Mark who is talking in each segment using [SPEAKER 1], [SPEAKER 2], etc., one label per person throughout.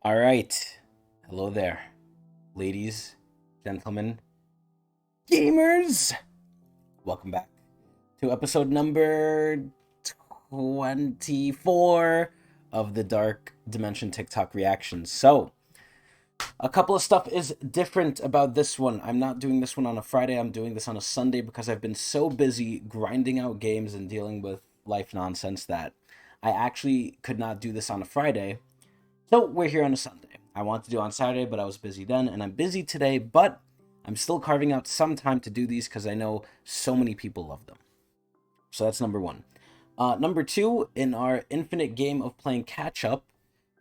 [SPEAKER 1] All right. Hello there, ladies, gentlemen, gamers. Welcome back to episode number 24 of the Dark Dimension TikTok reactions. So, a couple of stuff is different about this one. I'm not doing this one on a Friday. I'm doing this on a Sunday because I've been so busy grinding out games and dealing with life nonsense that I actually could not do this on a Friday. So we're here on a Sunday. I wanted to do on Saturday, but I was busy then, and I'm busy today, but I'm still carving out some time to do these because I know so many people love them. So that's number one. Number two, in our infinite game of playing catch up,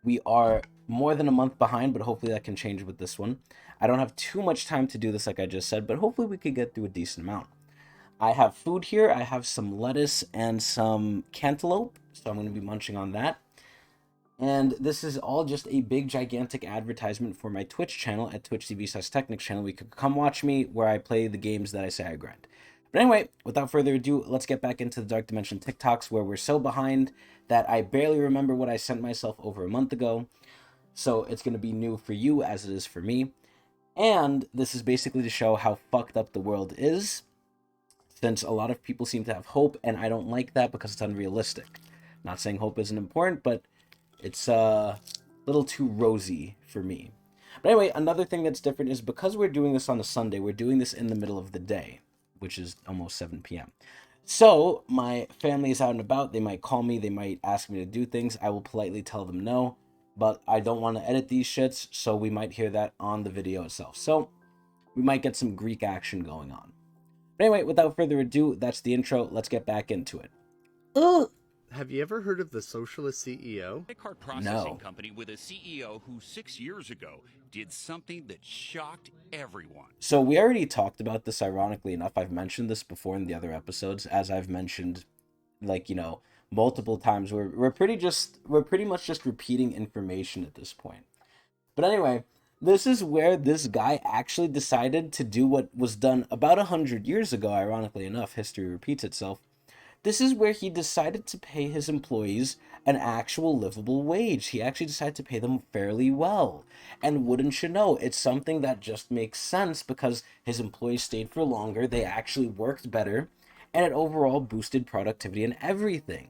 [SPEAKER 1] we are more than a month behind, but hopefully that can change with this one. I don't have too much time to do this, like I just said, but hopefully we could get through a decent amount. I have food here. I have some lettuce and some cantaloupe, so I'm going to be munching on that. And this is all just a big, gigantic advertisement for my Twitch channel at Twitch TV/Tecnics channel. We could come watch me where I play the games that I say I grind. But anyway, without further ado, let's get back into the Dark Dimension TikToks where we're so behind that I barely remember what I sent myself over a month ago. So it's going to be new for you as it is for me. And this is basically to show how fucked up the world is, since a lot of people seem to have hope, and I don't like that because it's unrealistic. Not saying hope isn't important, but it's a little too rosy for me. But anyway, another thing that's different is because we're doing this on a Sunday, we're doing this in the middle of the day, which is almost 7 p.m. So my family is out and about. They might call me. They might ask me to do things. I will politely tell them no, but I don't want to edit these shits, so we might hear that on the video itself. So we might get some Greek action going on. But anyway, without further ado, that's the intro. Let's get back into it. Ugh.
[SPEAKER 2] Have you ever heard of the socialist CEO?
[SPEAKER 3] A card processing
[SPEAKER 1] No.
[SPEAKER 3] company with a CEO who 6 years ago did something that shocked everyone.
[SPEAKER 1] So we already talked about this, ironically enough. I've mentioned this before in the other episodes, as I've mentioned, like, multiple times. We're pretty much just repeating information at this point. But anyway, this is where this guy actually decided to do what was done about 100 years ago. Ironically enough, history repeats itself. This is where he decided to pay his employees an actual livable wage. He actually decided to pay them fairly well. And wouldn't you know, it's something that just makes sense because his employees stayed for longer, they actually worked better, and it overall boosted productivity and everything.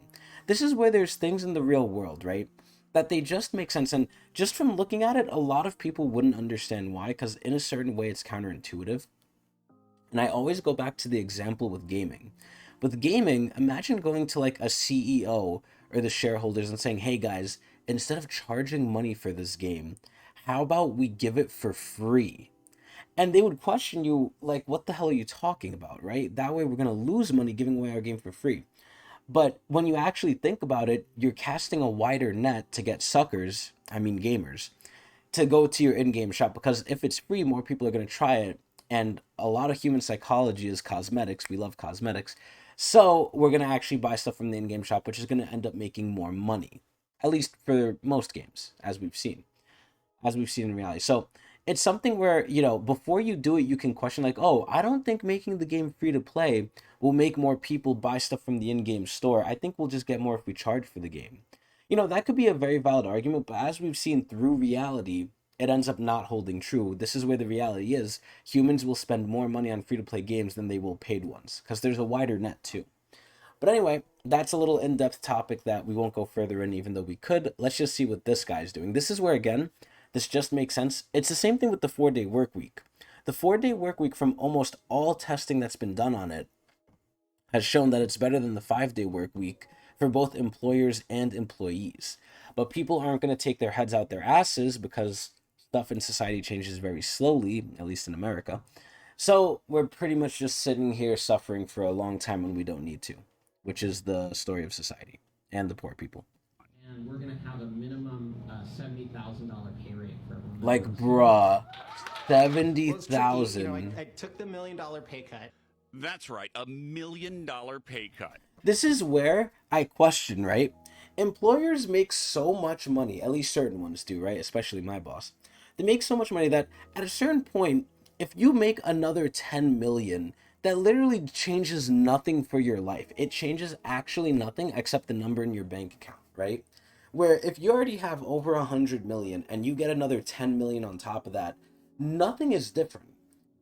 [SPEAKER 1] This is where there's things in the real world, right? That they just make sense. And just from looking at it, a lot of people wouldn't understand why, because in a certain way it's counterintuitive. And I always go back to the example with gaming. With gaming, imagine going to like a CEO or the shareholders and saying, hey guys, instead of charging money for this game, how about we give it for free? And they would question you, like, what the hell are you talking about, right? That way we're going to lose money giving away our game for free. But when you actually think about it, you're casting a wider net to get suckers, I mean gamers, to go to your in-game shop, because if it's free, more people are going to try it. And a lot of human psychology is cosmetics. We love cosmetics. So we're going to actually buy stuff from the in-game shop, which is going to end up making more money, at least for most games, as we've seen in reality. So it's something where, before you do it, you can question like, oh, I don't think making the game free to play will make more people buy stuff from the in-game store. I think we'll just get more if we charge for the game. That could be a very valid argument, but as we've seen through reality, it ends up not holding true. This is where the reality is. Humans will spend more money on free-to-play games than they will paid ones, because there's a wider net too. But anyway, that's a little in-depth topic that we won't go further in, even though we could. Let's just see what this guy's doing. This is where, again, this just makes sense. It's the same thing with the 4-day work week. The 4-day work week, from almost all testing that's been done on it, has shown that it's better than the 5-day work week for both employers and employees. But people aren't going to take their heads out their asses because stuff in society changes very slowly, at least in America. So we're pretty much just sitting here suffering for a long time when we don't need to, which is the story of society and the poor people.
[SPEAKER 4] And we're going to have a minimum $70,000 pay rate for everyone.
[SPEAKER 1] Like, bruh,
[SPEAKER 5] Well, it's
[SPEAKER 1] 70,000.
[SPEAKER 5] tricky. I took the $1 million pay cut.
[SPEAKER 3] That's right, $1 million pay cut.
[SPEAKER 1] This is where I question, right? Employers make so much money, at least certain ones do, right? Especially my boss. They make so much money that at a certain point, if you make another 10 million, that literally changes nothing for your life. It changes actually nothing except the number in your bank account, right? where if you already have over 100 million and you get another 10 million on top of that, nothing is different.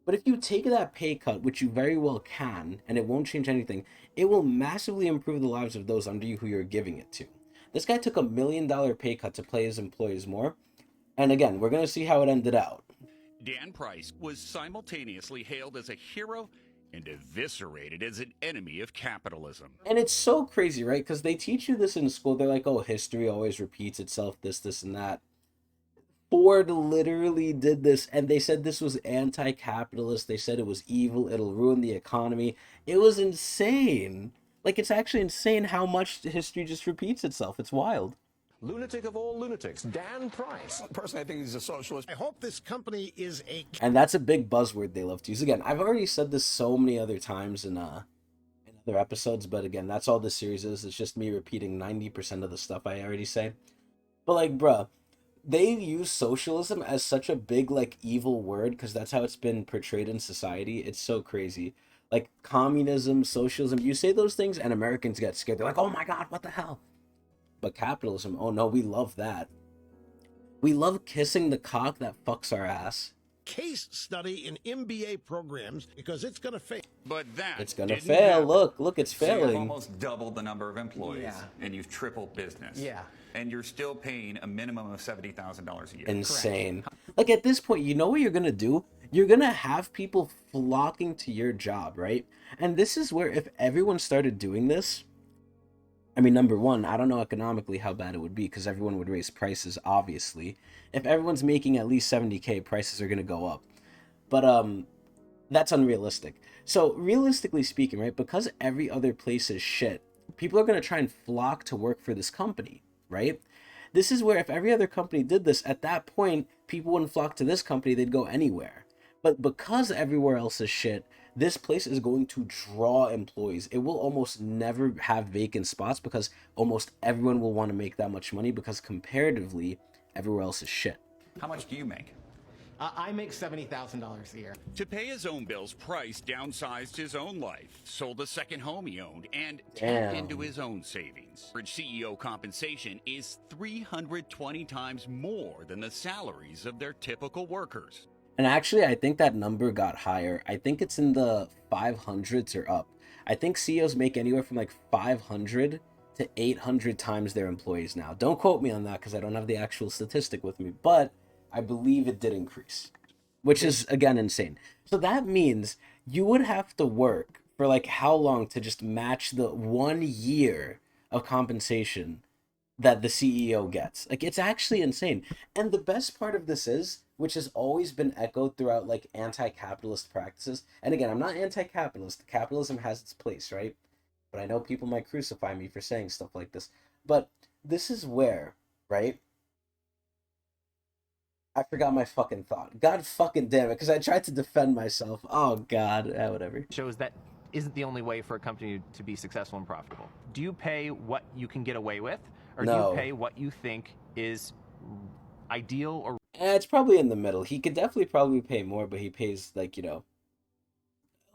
[SPEAKER 1] But if you take that pay cut, which you very well can, and it won't change anything, it will massively improve the lives of those under you who you're giving it to. This guy took $1 million pay cut to pay his employees more. And again, we're going to see how it ended out.
[SPEAKER 3] Dan Price was simultaneously hailed as a hero and eviscerated as an enemy of capitalism.
[SPEAKER 1] And it's so crazy, right? Because they teach you this in school. They're like, oh, history always repeats itself, this, and that. Ford literally did this, and they said this was anti-capitalist. They said it was evil. It'll ruin the economy. It was insane. Like, it's actually insane how much history just repeats itself. It's wild.
[SPEAKER 6] Lunatic of all lunatics, Dan Price.
[SPEAKER 7] Personally, I think he's a socialist.
[SPEAKER 8] I hope this company is a...
[SPEAKER 1] And that's a big buzzword they love to use. Again, I've already said this so many other times in other episodes, but again, that's all this series is. It's just me repeating 90% of the stuff I already say. But like, bruh, they use socialism as such a big, like, evil word because that's how it's been portrayed in society. It's so crazy. Like, communism, socialism, you say those things and Americans get scared. They're like, oh my God, what the hell? But capitalism, oh no, we love that. We love kissing the cock that fucks our ass.
[SPEAKER 8] Case study in MBA programs because it's going to fail.
[SPEAKER 3] But that
[SPEAKER 1] It's gonna
[SPEAKER 3] didn't
[SPEAKER 1] fail.
[SPEAKER 3] happen.
[SPEAKER 1] Look, it's
[SPEAKER 9] So you've
[SPEAKER 1] failing.
[SPEAKER 9] almost doubled the number of employees,
[SPEAKER 5] Yeah.
[SPEAKER 9] and you've tripled business.
[SPEAKER 5] Yeah.
[SPEAKER 9] And you're still paying a minimum of $70,000 a year.
[SPEAKER 1] Insane. Like, at this point, you know what you're gonna do? You're gonna have people flocking to your job, right? And this is where, if everyone started doing this, I mean, number one, I don't know economically how bad it would be because everyone would raise prices, obviously. If everyone's making at least 70K, prices are gonna go up. But that's unrealistic. So realistically speaking, right, because every other place is shit, people are going to try and flock to work for this company, right? This is where if every other company did this, at that point, people wouldn't flock to this company, they'd go anywhere. But because everywhere else is shit, this place is going to draw employees. It will almost never have vacant spots because almost everyone will want to make that much money because comparatively, everywhere else is shit.
[SPEAKER 9] How much do you make?
[SPEAKER 5] I make $70,000 a year.
[SPEAKER 3] To pay his own bills, Price downsized his own life, sold a second home he owned, and
[SPEAKER 1] Damn.
[SPEAKER 3] tapped into his own savings. Average CEO compensation is 320 times more than the salaries of their typical workers.
[SPEAKER 1] And actually, I think that number got higher. I think it's in the 500s or up. I think CEOs make anywhere from like 500 to 800 times their employees now. Don't quote me on that because I don't have the actual statistic with me, but I believe it did increase, which is, again, insane. So that means you would have to work for like how long to just match the 1 year of compensation that the CEO gets? Like, it's actually insane. And the best part of this is, which has always been echoed throughout like anti-capitalist practices. And again, I'm not anti-capitalist. Capitalism has its place, right? But I know people might crucify me for saying stuff like this. But this is where, right? I forgot my fucking thought. God fucking damn it, because I tried to defend myself. Oh, God. Whatever.
[SPEAKER 10] Shows that isn't the only way for a company to be successful and profitable. Do you pay what you can get away with, or do
[SPEAKER 1] No.
[SPEAKER 10] you pay what you think is ideal or
[SPEAKER 1] It's probably in the middle. He could definitely probably pay more, but he pays, like, you know,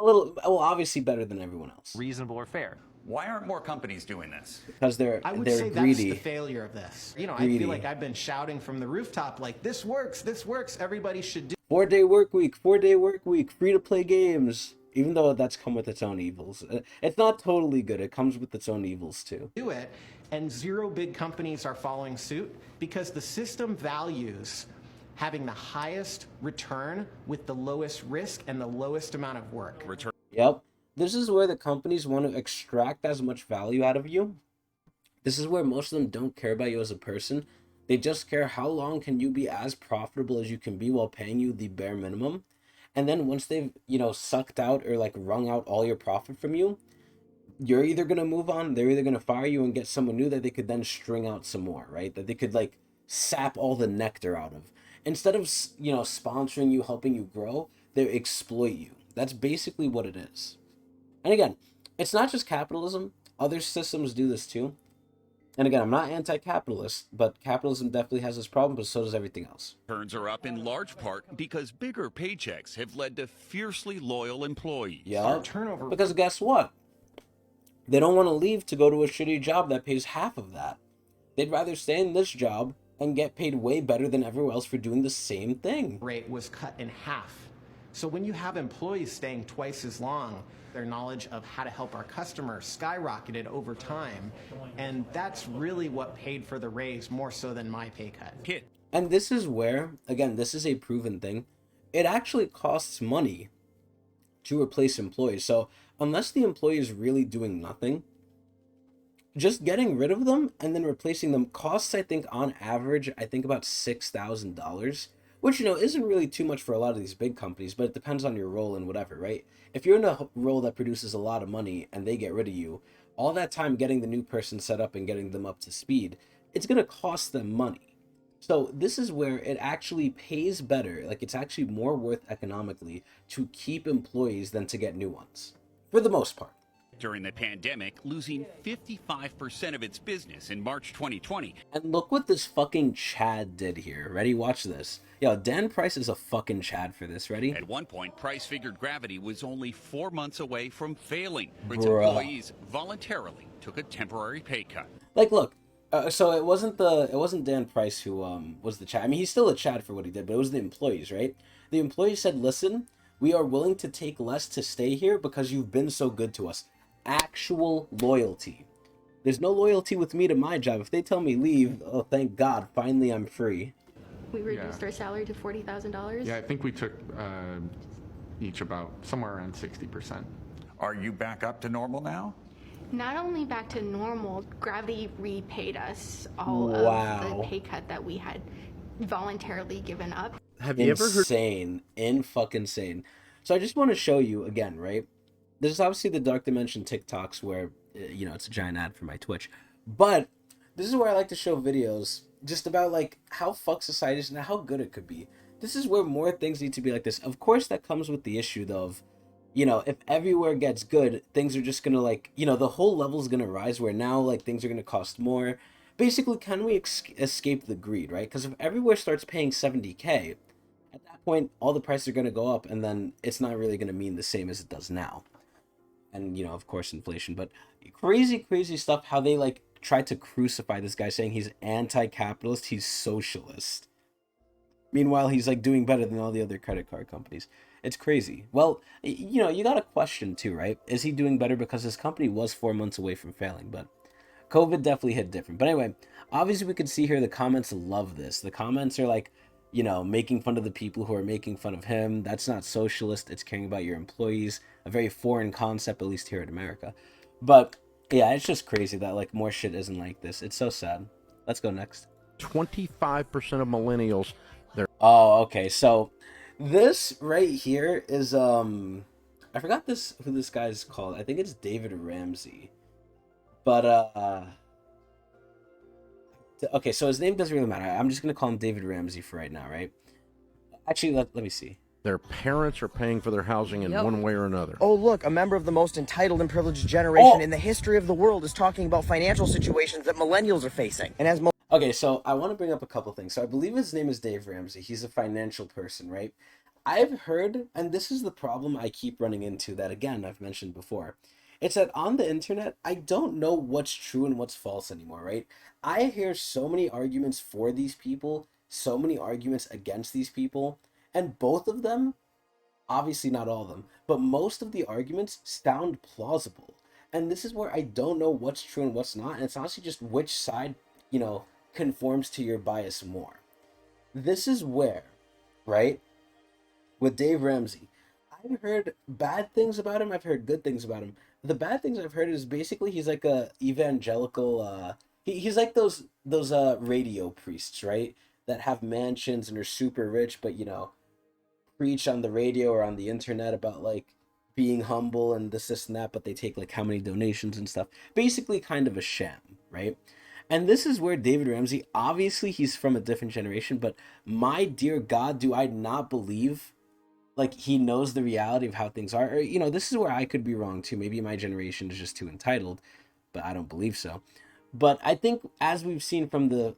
[SPEAKER 1] a little, well, obviously better than everyone else.
[SPEAKER 10] reasonable or fair?
[SPEAKER 9] Why aren't more companies doing this?
[SPEAKER 1] Because they're
[SPEAKER 5] I would
[SPEAKER 1] they're
[SPEAKER 5] say
[SPEAKER 1] greedy.
[SPEAKER 5] that's the failure of this. You know, I
[SPEAKER 1] Greedy.
[SPEAKER 5] feel like I've been shouting from the rooftop, like, this works, everybody should do
[SPEAKER 1] 4-day work week, 4-day work week, free to play games. Even though that's come with its own evils. It's not totally good. It comes with its own evils too.
[SPEAKER 5] it. And zero big companies are following suit because the system values having the highest return with the lowest risk and the lowest amount of work.
[SPEAKER 1] Yep. This is where the companies want to extract as much value out of you. This is where most of them don't care about you as a person. They just care how long can you be as profitable as you can be while paying you the bare minimum. And then once they've, you know, sucked out or like wrung out all your profit from you, you're either going to move on, they're either going to fire you and get someone new that they could then string out some more, right? That they could like sap all the nectar out of. Instead of, you know, sponsoring you, helping you grow, they exploit you. That's basically what it is. And again, it's not just capitalism. Other systems do this too. And again, I'm not anti-capitalist, but capitalism definitely has its problem, but so does everything else.
[SPEAKER 3] Returns are up in large part because bigger paychecks have led to fiercely loyal employees.
[SPEAKER 1] Yeah.
[SPEAKER 5] Turnover.
[SPEAKER 1] Because guess what? They don't want to leave to go to a shitty job that pays half of that. They'd rather stay in this job and get paid way better than everyone else for doing the same thing.
[SPEAKER 5] Rate was cut in half. So when you have employees staying twice as long, their knowledge of how to help our customers skyrocketed over time. And that's really what paid for the raise more so than my pay cut.
[SPEAKER 1] And this is where, again, this is a proven thing. It actually costs money to replace employees. So unless the employee is really doing nothing, just getting rid of them and then replacing them costs, I think, on average, I think about $6,000, which, isn't really too much for a lot of these big companies, but it depends on your role and whatever, right? If you're in a role that produces a lot of money and they get rid of you, all that time getting the new person set up and getting them up to speed, it's going to cost them money. So this is where it actually pays better, like it's actually more worth economically to keep employees than to get new ones, for the most part.
[SPEAKER 3] During the pandemic, losing 55% of its business in March 2020.
[SPEAKER 1] And look what this fucking Chad did here. Ready? Watch this. Yo, Dan Price is a fucking Chad for this. Ready?
[SPEAKER 3] At one point, Price figured Gravity was only 4 months away from failing. Its
[SPEAKER 1] Bruh.
[SPEAKER 3] employees voluntarily took a temporary pay cut.
[SPEAKER 1] Like, look. So it wasn't Dan Price who was the Chad. I mean, he's still a Chad for what he did, but it was the employees, right? The employees said, "Listen, we are willing to take less to stay here because you've been so good to us." Actual loyalty. There's no loyalty with me to my job. If they tell me leave, oh thank God, finally I'm free.
[SPEAKER 7] We reduced our salary to $40,000.
[SPEAKER 11] Yeah, I think we took each about somewhere around 60%.
[SPEAKER 9] Are you back up to normal now?
[SPEAKER 7] Not only back to normal, Gravity repaid us all
[SPEAKER 1] Wow.
[SPEAKER 7] of the pay cut that we had voluntarily given up.
[SPEAKER 2] Have you ever heard?
[SPEAKER 1] Insane. Fucking sane. So I just want to show you again, right? There's obviously the Dark Dimension TikToks where, it's a giant ad for my Twitch. But this is where I like to show videos just about, like, how fucked society is and how good it could be. This is where more things need to be like this. Of course, that comes with the issue, though, of, if everywhere gets good, things are just going to, like, the whole level is going to rise where now, like, things are going to cost more. Basically, can we escape the greed, right? Because if everywhere starts paying $70K, at that point, all the prices are going to go up, and then it's not really going to mean the same as it does now. And, of course, inflation. But crazy stuff, how they, like, tried to crucify this guy saying he's anti-capitalist, he's socialist. Meanwhile, he's, like, doing better than all the other credit card companies. It's crazy. Well, you got a question, too, right? Is he doing better because his company was 4 months away from failing? But COVID definitely hit different. But anyway, obviously we can see here the comments love this. The comments are, like, making fun of the people who are making fun of him. That's not socialist. It's caring about your employees. A very foreign concept, at least here in America. But, yeah, it's just crazy that, like, more shit isn't like this. It's so sad. Let's go next.
[SPEAKER 8] 25% of millennials.
[SPEAKER 1] Oh, okay. So, this right here is, I forgot who this guy's called. I think it's David Ramsey. But, okay, so his name doesn't really matter. I'm just going to call him David Ramsey for right now, right? Actually, let me see.
[SPEAKER 8] Their parents are paying for their housing in one way or another.
[SPEAKER 12] Oh, look, a member of the most entitled and privileged generation in the history of the world is talking about financial situations that millennials are facing. And as
[SPEAKER 1] Okay, so I want to bring up a couple things. So I believe his name is Dave Ramsey. He's a financial person, right? I've heard, and this is the problem I keep running into that, again, I've mentioned before. It's that on the internet, I don't know what's true and what's false anymore, right? I hear so many arguments for these people, so many arguments against these people, and both of them, obviously not all of them, but most of the arguments sound plausible. And this is where I don't know what's true and what's not, and it's honestly just which side, conforms to your bias more. This is where, right, with Dave Ramsey, I've heard bad things about him, I've heard good things about him. The bad things I've heard is basically he's like a evangelical, he's like those radio priests, right, that have mansions and are super rich, but, preach on the radio or on the internet about, like, being humble and this and that, but they take, like, how many donations and stuff. Basically kind of a sham, right? And this is where David Ramsey, obviously he's from a different generation, but my dear God, do I not believe, like, he knows the reality of how things are. Or, this is where I could be wrong too. Maybe my generation is just too entitled, but I don't believe so. But I think, as we've seen from the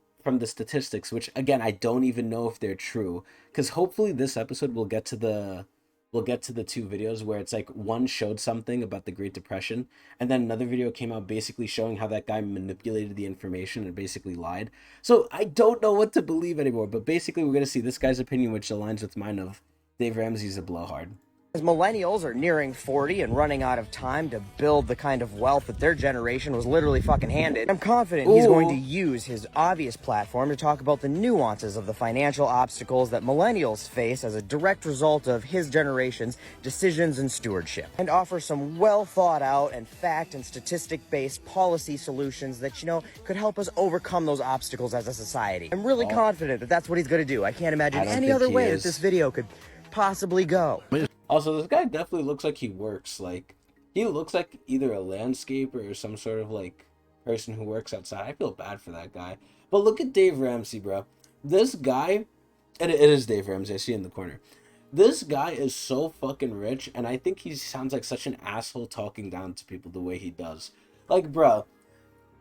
[SPEAKER 1] statistics, which again I don't even know if they're true, because hopefully this episode will get to the we'll get to the two videos where it's like one showed something about the Great Depression, and then another video came out basically showing how that guy manipulated the information and basically lied. So I don't know what to believe anymore, but basically we're going to see this guy's opinion, which aligns with mine, of Dave Ramsey's a blowhard.
[SPEAKER 12] As millennials are nearing 40 and running out of time to build the kind of wealth that their generation was literally fucking handed, I'm confident he's going to use his obvious platform to talk about the nuances of the financial obstacles that millennials face as a direct result of his generation's decisions and stewardship, and offer some well thought out and fact and statistic based policy solutions that, could help us overcome those obstacles as a society. I'm really confident that that's what he's going to do. I can't imagine any other way that this video could possibly go.
[SPEAKER 1] Also, this guy definitely looks like he works. Like, he looks like either a landscaper or some sort of, like, person who works outside. I feel bad for that guy. But look at Dave Ramsey, bro. This guy, and it is Dave Ramsey, I see in the corner. This guy is so fucking rich, and I think he sounds like such an asshole talking down to people the way he does. Like, bro,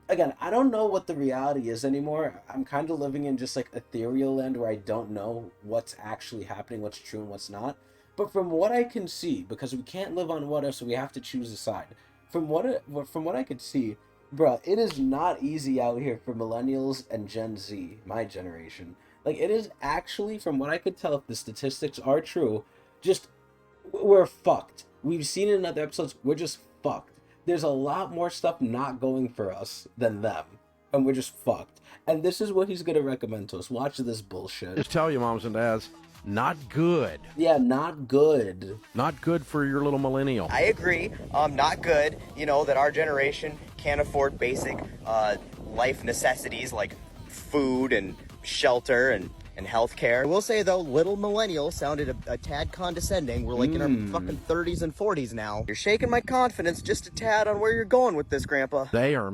[SPEAKER 1] again, I don't know what the reality is anymore. I'm kind of living in just, like, ethereal land where I don't know what's actually happening, what's true and what's not. But from what I can see, because we can't live on what if, so we have to choose a side. From what I could see, bro, it is not easy out here for millennials and Gen Z, my generation. Like, it is actually, from what I could tell, if the statistics are true, just, we're fucked. We've seen it in other episodes, we're just fucked. There's a lot more stuff not going for us than them, and we're just fucked. And this is what he's gonna recommend to us. Watch this bullshit.
[SPEAKER 13] Just tell you, moms and dads, not good.
[SPEAKER 1] Yeah, not good.
[SPEAKER 13] Not good for your little millennial.
[SPEAKER 12] I agree. Not good. That our generation can't afford basic life necessities like food and shelter and healthcare. I will say, though, little millennial sounded a tad condescending. We're like in our fucking 30s and 40s now. You're shaking my confidence just a tad on where you're going with this, Grandpa.
[SPEAKER 13] They are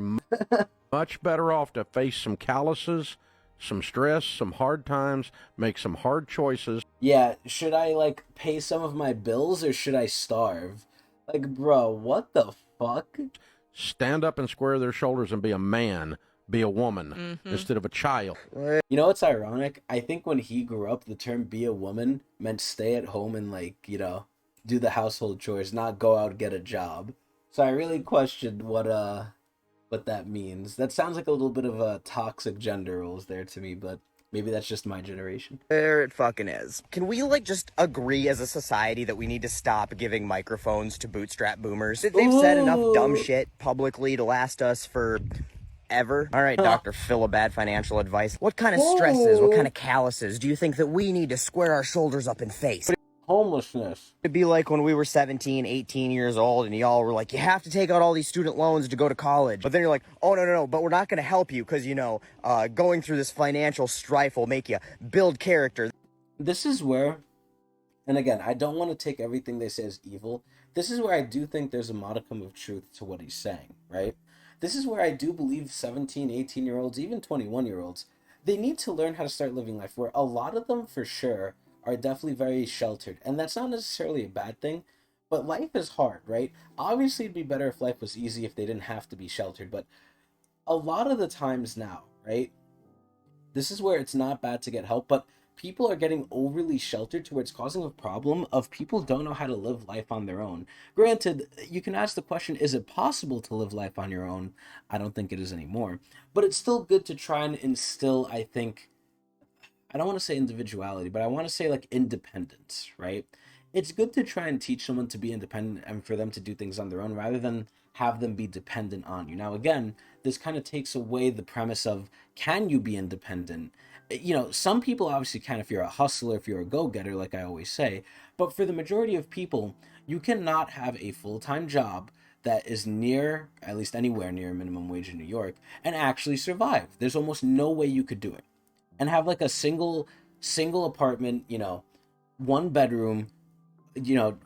[SPEAKER 13] much better off to face some calluses, some stress, some hard times, make some hard choices.
[SPEAKER 1] Yeah, should I, like, pay some of my bills or should I starve? Like, bro, what the fuck?
[SPEAKER 13] Stand up and square their shoulders and be a man, be a woman, instead of a child.
[SPEAKER 1] You know what's ironic? I think when he grew up, the term be a woman meant stay at home and, like, do the household chores, not go out and get a job. So I really questioned what that means. That sounds like a little bit of a toxic gender roles there to me, but maybe that's just my generation.
[SPEAKER 12] There it fucking is. Can we, just agree as a society that we need to stop giving microphones to bootstrap boomers? They've said enough dumb shit publicly to last us for ever. All right, Dr. Phil, bad financial advice. What kind of stresses, what kind of calluses do you think that we need to square our shoulders up and face?
[SPEAKER 1] Homelessness.
[SPEAKER 12] It'd be like when we were 17, 18 years old and y'all were like, you have to take out all these student loans to go to college. But then you're like, oh, no, but we're not going to help you because, going through this financial strife will make you build character.
[SPEAKER 1] This is where, and again, I don't want to take everything they say as evil. This is where I do think there's a modicum of truth to what he's saying, right? This is where I do believe 17, 18-year-olds, even 21-year-olds, they need to learn how to start living life, where a lot of them, for sure, are definitely very sheltered. And that's not necessarily a bad thing, but life is hard, right? Obviously, it'd be better if life was easy, if they didn't have to be sheltered. But a lot of the times now, right, this is where it's not bad to get help, but people are getting overly sheltered to where it's causing a problem of people don't know how to live life on their own. Granted, you can ask the question, is it possible to live life on your own? I don't think it is anymore. But it's still good to try and instill, I think, I don't want to say individuality, but I want to say like independence, right? It's good to try and teach someone to be independent and for them to do things on their own rather than have them be dependent on you. Now, again, this kind of takes away the premise of, can you be independent? Some people obviously can if you're a hustler, if you're a go-getter, like I always say. But for the majority of people, you cannot have a full-time job that is near, at least anywhere near minimum wage in New York, and actually survive. There's almost no way you could do it. And have like a single apartment, one bedroom,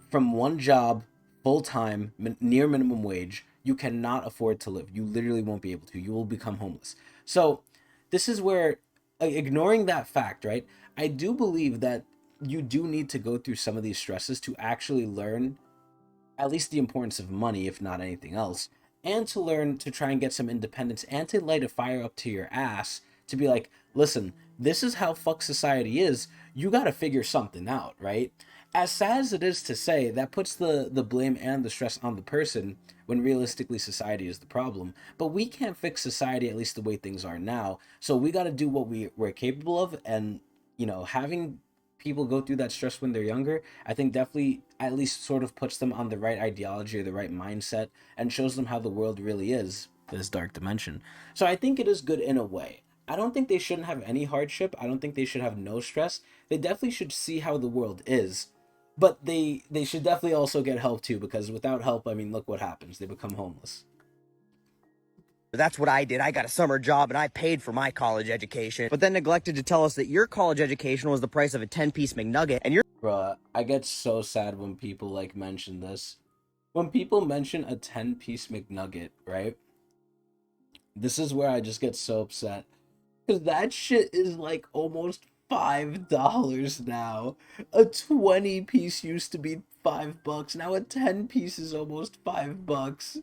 [SPEAKER 1] from one job, full-time, near minimum wage. You cannot afford to live. You literally won't be able to. You will become homeless. So this is where, ignoring that fact, right, I do believe that you do need to go through some of these stresses to actually learn at least the importance of money, if not anything else, and to learn to try and get some independence and to light a fire up to your ass to be like, listen, this is how fuck society is. You got to figure something out, right? as sad as it is to say, that puts the blame and the stress on the person when realistically society is the problem. But we can't fix society, at least the way things are now. So we got to do what we're capable of. And, having people go through that stress when they're younger, I think definitely at least sort of puts them on the right ideology or the right mindset and shows them how the world really is, this dark dimension. So I think it is good in a way. I don't think they shouldn't have any hardship. I don't think they should have no stress. They definitely should see how the world is, but they should definitely also get help too, because without help, I mean, look what happens. They become homeless.
[SPEAKER 12] That's what I did. I got a summer job and I paid for my college education, but then neglected to tell us that your college education was the price of a 10-piece McNugget, and your
[SPEAKER 1] Bruh, I get so sad when people like mention this. When people mention a 10-piece McNugget, right? This is where I just get so upset. Because that shit is like almost $5 now. A 20 piece used to be $5. Now a 10 piece is almost $5.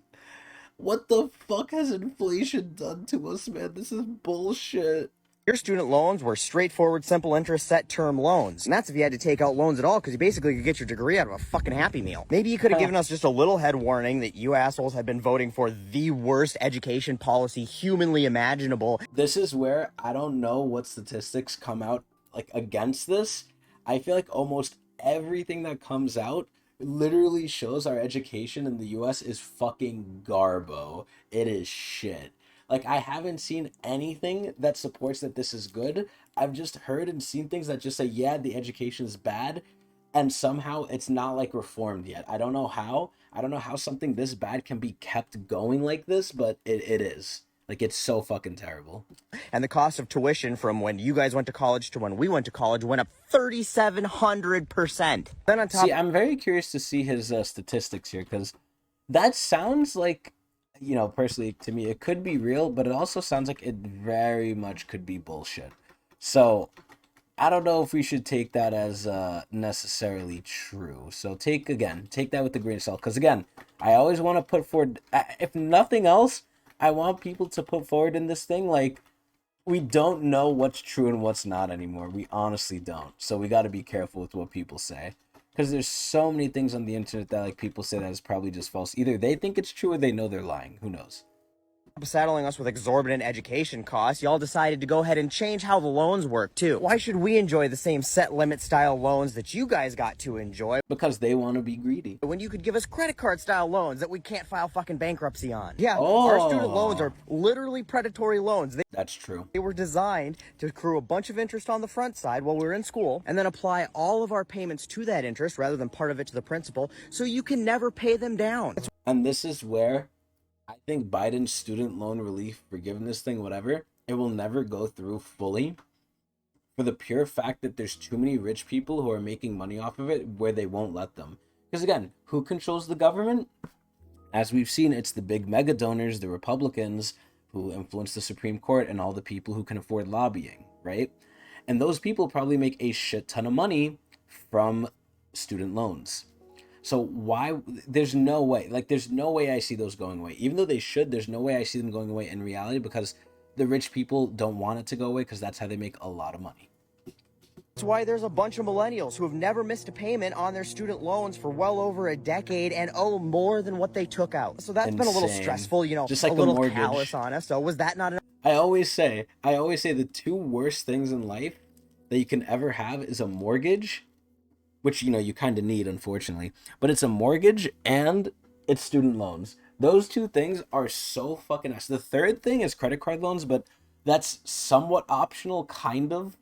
[SPEAKER 1] What the fuck has inflation done to us, man? This is bullshit.
[SPEAKER 12] Your student loans were straightforward, simple interest, set term loans. And that's if you had to take out loans at all, because you basically could get your degree out of a fucking Happy Meal. Maybe you could have given us just a little head warning that you assholes had been voting for the worst education policy humanly imaginable.
[SPEAKER 1] This is where I don't know what statistics come out like against this. I feel like almost everything that comes out literally shows our education in the US is fucking garbo. It is shit. Like, I haven't seen anything that supports that this is good. I've just heard and seen things that just say, yeah, the education is bad, and somehow it's not like reformed yet. I don't know how. I don't know how something this bad can be kept going like this, but it is. Like, it's so fucking terrible.
[SPEAKER 12] And the cost of tuition from when you guys went to college to when we went to college went up 3,700%. Then on top,
[SPEAKER 1] See, I'm very curious to see his statistics here, because that sounds like, personally to me, it could be real, but it also sounds like it very much could be bullshit. So I don't know if we should take that as necessarily true. So take that with a grain of salt. Because again, I always want to put forward, if nothing else, I want people to put forward in this thing, like, we don't know what's true and what's not anymore. We honestly don't. So we got to be careful with what people say. Because there's so many things on the internet that like people say that is probably just false. Either they think it's true or they know they're lying. Who knows?
[SPEAKER 12] Saddling us with exorbitant education costs, y'all decided to go ahead and change how the loans work too. Why should we enjoy the same set limit style loans that you guys got to enjoy?
[SPEAKER 1] Because they want to be greedy.
[SPEAKER 12] When you could give us credit card style loans that we can't file fucking bankruptcy on. Yeah,
[SPEAKER 1] Oh.
[SPEAKER 12] Our student loans are literally predatory loans.
[SPEAKER 1] That's true.
[SPEAKER 12] They were designed to accrue a bunch of interest on the front side while we were in school, and then apply all of our payments to that interest rather than part of it to the principal, so you can never pay them down.
[SPEAKER 1] And this is where I think Biden's student loan relief, forgiveness thing, whatever, it will never go through fully for the pure fact that there's too many rich people who are making money off of it where they won't let them. Because again, who controls the government? As we've seen, it's the big mega donors, the Republicans, who influence the Supreme Court, and all the people who can afford lobbying, right? And those people probably make a shit ton of money from student loans. So why, there's no way I see those going away. Even though they should, there's no way I see them going away in reality, because the rich people don't want it to go away, because that's how they make a lot of money.
[SPEAKER 12] That's why there's a bunch of millennials who have never missed a payment on their student loans for well over a decade and owe more than what they took out. So that's been a little stressful,
[SPEAKER 1] Just like
[SPEAKER 12] a little
[SPEAKER 1] mortgage.
[SPEAKER 12] callous on us. So was that not enough?
[SPEAKER 1] I always say the two worst things in life that you can ever have is a mortgage, which, you kind of need, unfortunately, but it's a mortgage and it's student loans. Those two things are so fucking nice. The third thing is credit card loans, but that's somewhat optional, kind of.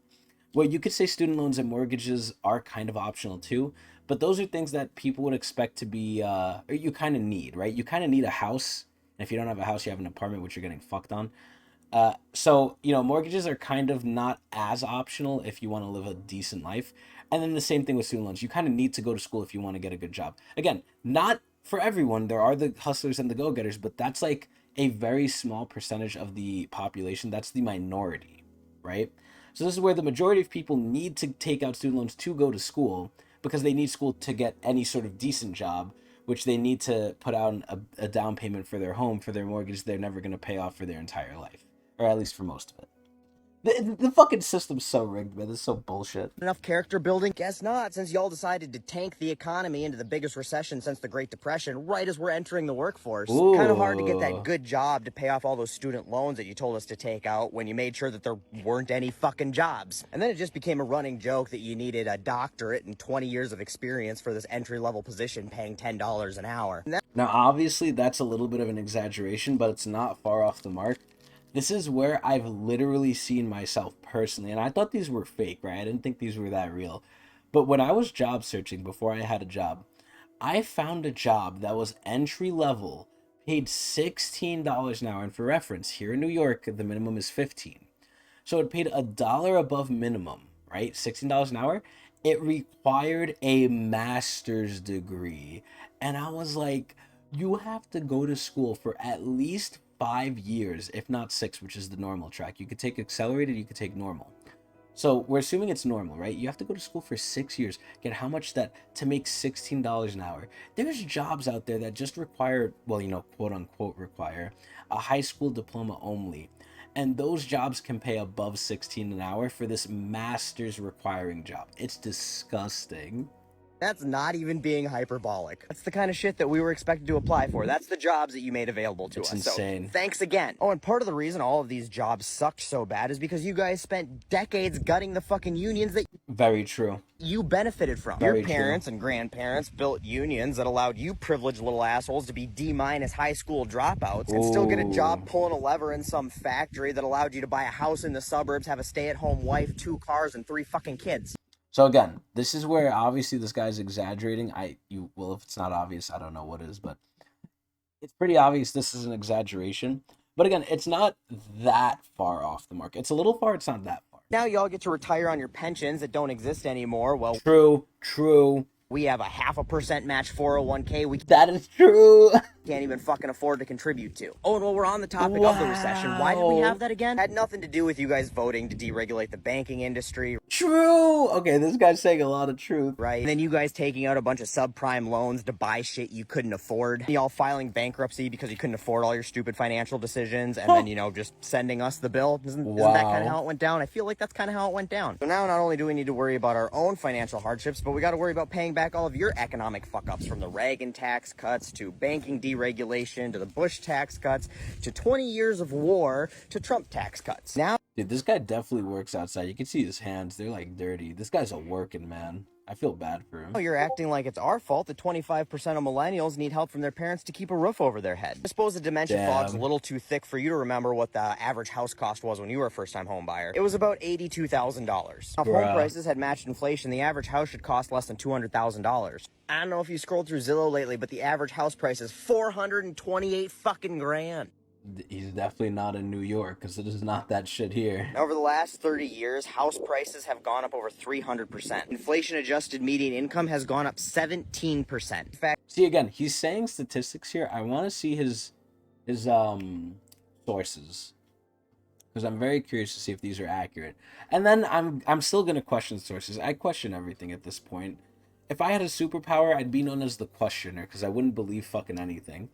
[SPEAKER 1] Well, you could say student loans and mortgages are kind of optional too, but those are things that people would expect to be, or you kind of need, right? You kind of need a house, and if you don't have a house, you have an apartment, which you're getting fucked on. So, mortgages are kind of not as optional if you want to live a decent life. And then the same thing with student loans. You kind of need to go to school if you want to get a good job. Again, not for everyone. There are the hustlers and the go-getters, but that's like a very small percentage of the population. That's the minority, right? So this is where the majority of people need to take out student loans to go to school, because they need school to get any sort of decent job, which they need to put out a down payment for their home, for their mortgage they're never going to pay off for their entire life, or at least for most of it. The fucking system's so rigged, man. It's so bullshit.
[SPEAKER 12] enough character building? Guess not, since y'all decided to tank the economy into the biggest recession since the Great Depression right as we're entering the workforce. Kind of hard to get that good job to pay off all those student loans that you told us to take out when you made sure that there weren't any fucking jobs. And then it just became a running joke that you needed a doctorate and 20 years of experience for this entry-level position paying $10 an hour.
[SPEAKER 1] Now, obviously, that's a little bit of an exaggeration, but it's not far off the mark. This is where I've literally seen myself personally, and I thought these were fake, right? I didn't think these were that real. But when I was job searching before I had a job, I found a job that was entry level, paid $16 an hour, and for reference, here in New York, the minimum is $15. So it paid $1 above minimum, right? $16 an hour. It required a master's degree. And I was like, you have to go to school for at least 5 years, if not 6, which is the normal track. You could take accelerated, you could take normal. So we're assuming it's normal, right? You have to go to school for 6 years, get how much that to make $16 an hour. There's jobs out there that just require, well, quote unquote require a high school diploma only. And those jobs can pay above 16 an hour for this master's requiring job. It's disgusting.
[SPEAKER 12] That's not even being hyperbolic. That's the kind of shit that we were expected to apply for. That's the jobs that you made available to us.
[SPEAKER 1] It's insane.
[SPEAKER 12] So, thanks again. Oh, and part of the reason all of these jobs sucked so bad is because you guys spent decades gutting the fucking unions that
[SPEAKER 1] Very true.
[SPEAKER 12] you benefited from.
[SPEAKER 1] Very
[SPEAKER 12] Your parents and grandparents built unions that allowed you privileged little assholes to be D- high school dropouts and still get a job pulling a lever in some factory that allowed you to buy a house in the suburbs, have a stay-at-home wife, 2 cars, and 3 fucking kids.
[SPEAKER 1] So again, this is where obviously this guy's exaggerating. Well, if it's not obvious, I don't know what is, but it's pretty obvious this is an exaggeration. But again, it's not that far off the mark. It's a little far, it's not that far.
[SPEAKER 12] Now y'all get to retire on your pensions that don't exist anymore. Well,
[SPEAKER 1] True.
[SPEAKER 12] we have a 0.5% match 401k.
[SPEAKER 1] That is true.
[SPEAKER 12] Can't even fucking afford to contribute to. Oh, and while we're on the topic of the recession, why did we have that again? Had nothing to do with you guys voting to deregulate the banking industry.
[SPEAKER 1] True. Okay, this guy's saying a lot of truth.
[SPEAKER 12] Right. And then you guys taking out a bunch of subprime loans to buy shit you couldn't afford. Y'all filing bankruptcy because you couldn't afford all your stupid financial decisions. And then, just sending us the bill. Isn't that kind of how it went down? I feel like that's kind of how it went down. So now not only do we need to worry about our own financial hardships, but we got to worry about paying back all of your economic fuck-ups, from the Reagan tax cuts to banking deregulation to the Bush tax cuts to 20 years of war to Trump tax cuts. Now,
[SPEAKER 1] dude, this guy definitely works outside. You can see his hands. They're like dirty. This guy's a working man. I feel bad for him.
[SPEAKER 12] Oh, you're acting like it's our fault that 25% of millennials need help from their parents to keep a roof over their head. I suppose the dementia fog's a little too thick for you to remember what the average house cost was when you were a first-time home buyer. It was about $82,000. If home prices had matched inflation, the average house should cost less than $200,000. I don't know if you scrolled through Zillow lately, but the average house price is $428 fucking grand.
[SPEAKER 1] He's definitely not in New York, because it is not that shit here.
[SPEAKER 12] Over the last 30 years, house prices have gone up over 300%. Inflation-adjusted median income has gone up 17%. In fact,
[SPEAKER 1] see, again, he's saying statistics here. I want to see his sources, because I'm very curious to see if these are accurate. And then I'm still gonna question sources. I question everything at this point. If I had a superpower, I'd be known as the questioner, because I wouldn't believe fucking anything.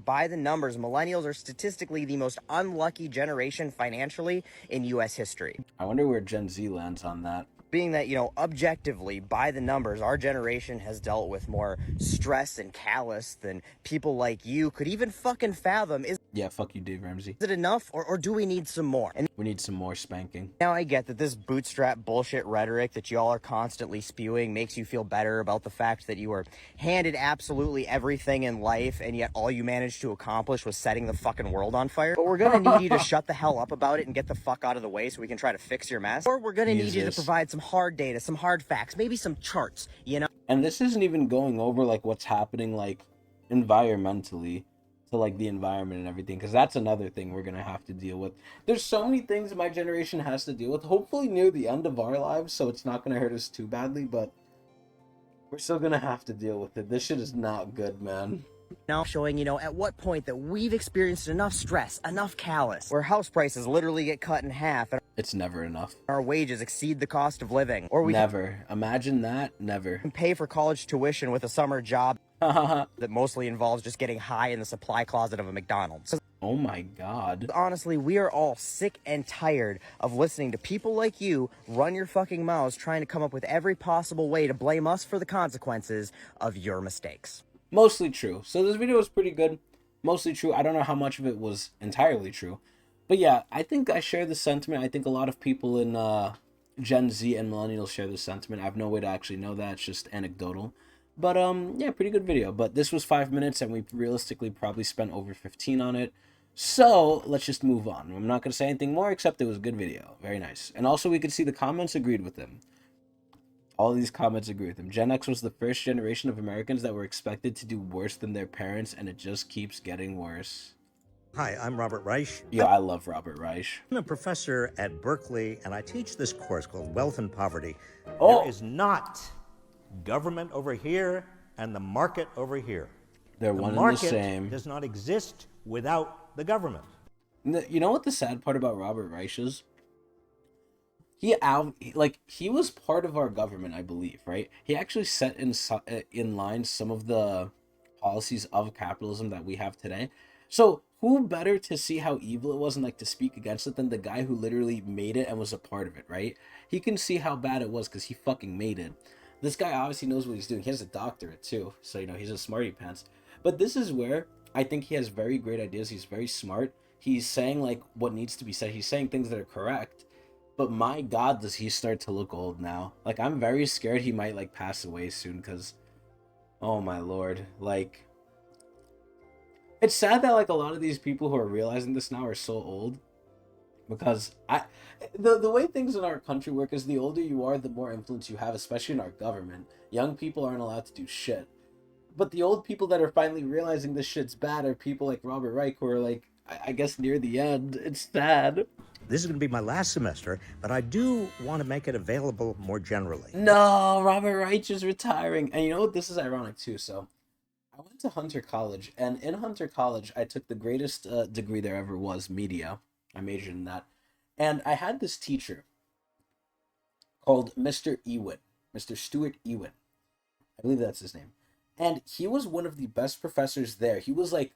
[SPEAKER 12] By the numbers, millennials are statistically the most unlucky generation financially in U.S. history.
[SPEAKER 1] I wonder where Gen Z lands on that.
[SPEAKER 12] Being that, objectively, by the numbers, our generation has dealt with more stress and callous than people like you could even fucking fathom.
[SPEAKER 1] Yeah, fuck you, Dave Ramsey.
[SPEAKER 12] Is it enough, or do we need some more? And
[SPEAKER 1] we need some more spanking.
[SPEAKER 12] Now I get that this bootstrap bullshit rhetoric that y'all are constantly spewing makes you feel better about the fact that you were handed absolutely everything in life, and yet all you managed to accomplish was setting the fucking world on fire. But we're gonna need you to shut the hell up about it and get the fuck out of the way so we can try to fix your mess. Or we're gonna need you to provide some hard data, some hard facts, maybe some charts,
[SPEAKER 1] And this isn't even going over, what's happening, environmentally, to, the environment and everything, because that's another thing we're going to have to deal with. There's so many things my generation has to deal with, hopefully near the end of our lives, so it's not going to hurt us too badly, but we're still going to have to deal with it. This shit is not good, man.
[SPEAKER 12] Now showing, at what point that we've experienced enough stress, enough callous, where house prices literally get cut in half and
[SPEAKER 1] it's never enough.
[SPEAKER 12] Our wages exceed the cost of living. Or we
[SPEAKER 1] never. Imagine that. Never.
[SPEAKER 12] Can pay for college tuition with a summer job that mostly involves just getting high in the supply closet of a McDonald's.
[SPEAKER 1] Oh my god.
[SPEAKER 12] Honestly, we are all sick and tired of listening to people like you run your fucking mouths trying to come up with every possible way to blame us for the consequences of your mistakes.
[SPEAKER 1] Mostly true. So this video was pretty good. Mostly true. I don't know how much of it was entirely true. But yeah, I think I share the sentiment. I think a lot of people in Gen Z and millennials share this sentiment. I have no way to actually know that. It's just anecdotal. But yeah, pretty good video. But this was 5 minutes and we realistically probably spent over 15 on it. So let's just move on. I'm not going to say anything more except it was a good video. Very nice. And also we could see the comments agreed with him. All these comments agree with him. Gen X was the first generation of Americans that were expected to do worse than their parents, and it just keeps getting worse.
[SPEAKER 14] Hi, I'm Robert Reich.
[SPEAKER 1] Yeah, I love Robert Reich.
[SPEAKER 14] I'm a professor at Berkeley, and I teach this course called Wealth and Poverty.
[SPEAKER 1] Oh.
[SPEAKER 14] There is not government over here and the market over here.
[SPEAKER 1] They're one and the same.
[SPEAKER 14] Market does not exist without the government.
[SPEAKER 1] You know what the sad part about Robert Reich is? He was part of our government, I believe, right? He actually set in line some of the policies of capitalism that we have today. So who better to see how evil it was and like to speak against it than the guy who literally made it and was a part of it, right? He can see how bad it was because he fucking made it. This guy obviously knows what he's doing. He has a doctorate too, so you know he's a smarty pants. But this is where I think he has very great ideas. He's very smart. He's saying like what needs to be said. He's saying things that are correct. But my god, does he start to look old now. Like, I'm very scared he might, like, pass away soon, because, oh my lord, like, it's sad that, like, a lot of these people who are realizing this now are so old, because the way things in our country work is the older you are, the more influence you have, especially in our government. Young people aren't allowed to do shit. But the old people that are finally realizing this shit's bad are people like Robert Reich, who are, like, I guess near the end. It's sad.
[SPEAKER 14] This is going to be my last semester, but I do want to make it available more generally.
[SPEAKER 1] No, Robert Reich is retiring. And you know what? This is ironic too. So I went to Hunter College, and in Hunter College, I took the greatest degree there ever was, media. I majored in that. And I had this teacher called Mr. Ewin, Mr. Stuart Ewin. I believe that's his name. And he was one of the best professors there. He was like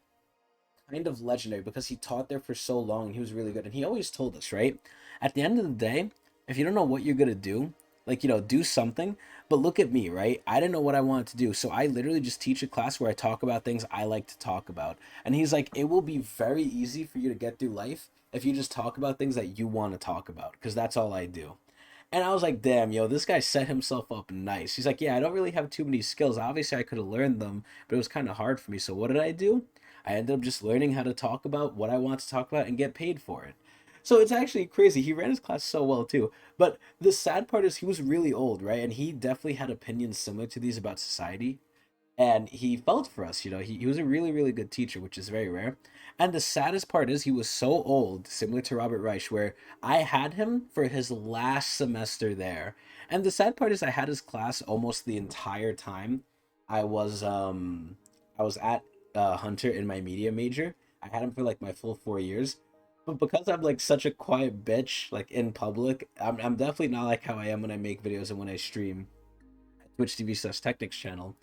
[SPEAKER 1] kind of legendary because he taught there for so long and he was really good. And he always told us, right? At the end of the day, if you don't know what you're going to do, like, you know, do something. But look at me, right? I didn't know what I wanted to do. So I literally just teach a class where I talk about things I like to talk about. And he's like, it will be very easy for you to get through life if you just talk about things that you want to talk about. Because that's all I do. And I was like, damn, yo, this guy set himself up nice. He's like, yeah, I don't really have too many skills. Obviously, I could have learned them, but it was kind of hard for me. So what did I do? I ended up just learning how to talk about what I want to talk about and get paid for it. So it's actually crazy. He ran his class so well too. But the sad part is he was really old, right? And he definitely had opinions similar to these about society. And he felt for us, you know. He was a really, really good teacher, which is very rare. And the saddest part is he was so old, similar to Robert Reich, where I had him for his last semester there. And the sad part is I had his class almost the entire time I was at Hunter in my media major. I had him for like my full 4 years. But because I'm like such a quiet bitch, like in public, I'm definitely not like how I am when I make videos and when I stream at Twitch TV/Tecnics channel.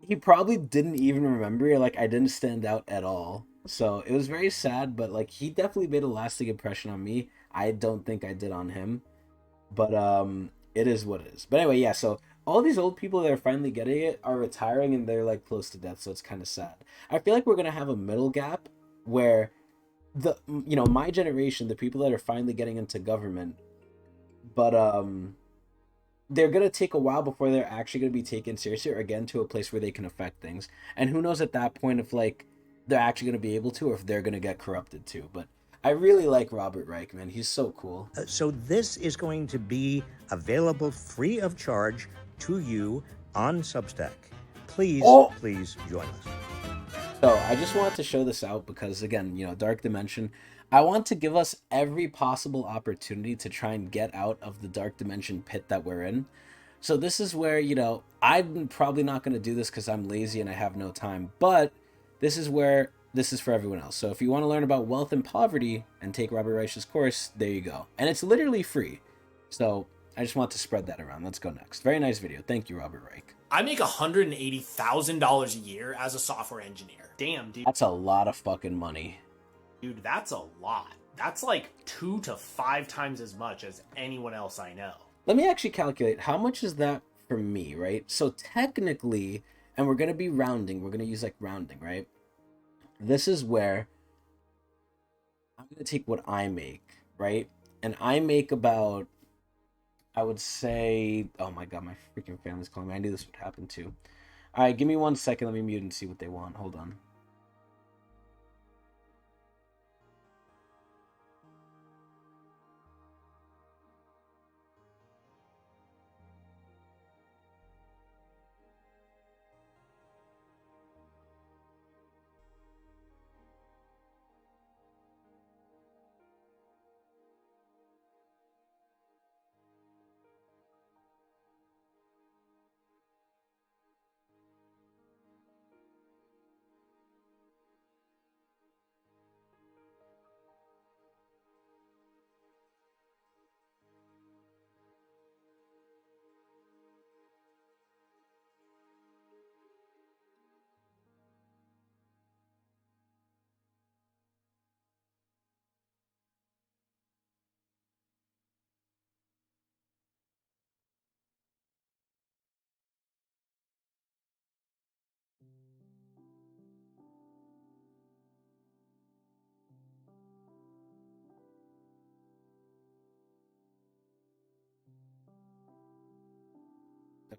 [SPEAKER 1] He probably didn't even remember, like I didn't stand out at all. So it was very sad, but like he definitely made a lasting impression on me. I don't think I did on him. But it is what it is. But anyway, yeah, so all these old people that are finally getting it are retiring and they're like close to death, so it's kind of sad. I feel like we're gonna have a middle gap where my generation, the people that are finally getting into government, but they're gonna take a while before they're actually gonna be taken seriously or again to a place where they can affect things. And who knows at that point if like they're actually gonna be able to or if they're gonna get corrupted too. But I really like Robert Reich, man. He's so cool.
[SPEAKER 14] So this is going to be available free of charge to you on Substack. Please join us.
[SPEAKER 1] So I just wanted to show this out because, again, Dark Dimension. I want to give us every possible opportunity to try and get out of the Dark Dimension pit that we're in. So this is where, I'm probably not going to do this because I'm lazy and I have no time. But this is where this is for everyone else. So if you want to learn about wealth and poverty and take Robert Reich's course, there you go. And it's literally free. So I just want to spread that around. Let's go next. Very nice video. Thank you, Robert Reich.
[SPEAKER 15] I make $180,000 a year as a software engineer. Damn, dude.
[SPEAKER 1] That's a lot of fucking money.
[SPEAKER 15] Dude, that's a lot. That's like 2 to 5 times as much as anyone else I know.
[SPEAKER 1] Let me actually calculate how much is that for me, right? So technically, and we're going to be rounding. We're going to use like rounding, right? This is where I'm going to take what I make, right? And I make about, I would say, oh my god, my freaking family's calling me. I knew this would happen too. All right, give me 1 second. Let me mute and see what they want. Hold on.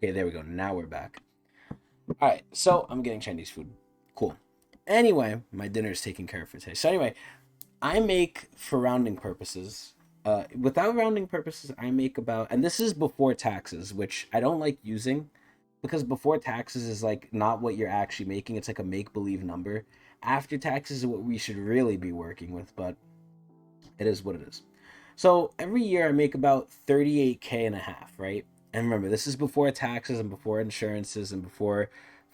[SPEAKER 1] Okay, there we go. Now we're back. All right, so I'm getting Chinese food. Cool. Anyway, my dinner is taken care of for today. So anyway, I make, for rounding purposes, without rounding purposes, I make about, and this is before taxes, which I don't like using, because before taxes is like not what you're actually making. It's like a make-believe number. After taxes is what we should really be working with, but it is what it is. So every year I make about 38K and a half, right? And remember, this is before taxes and before insurances and before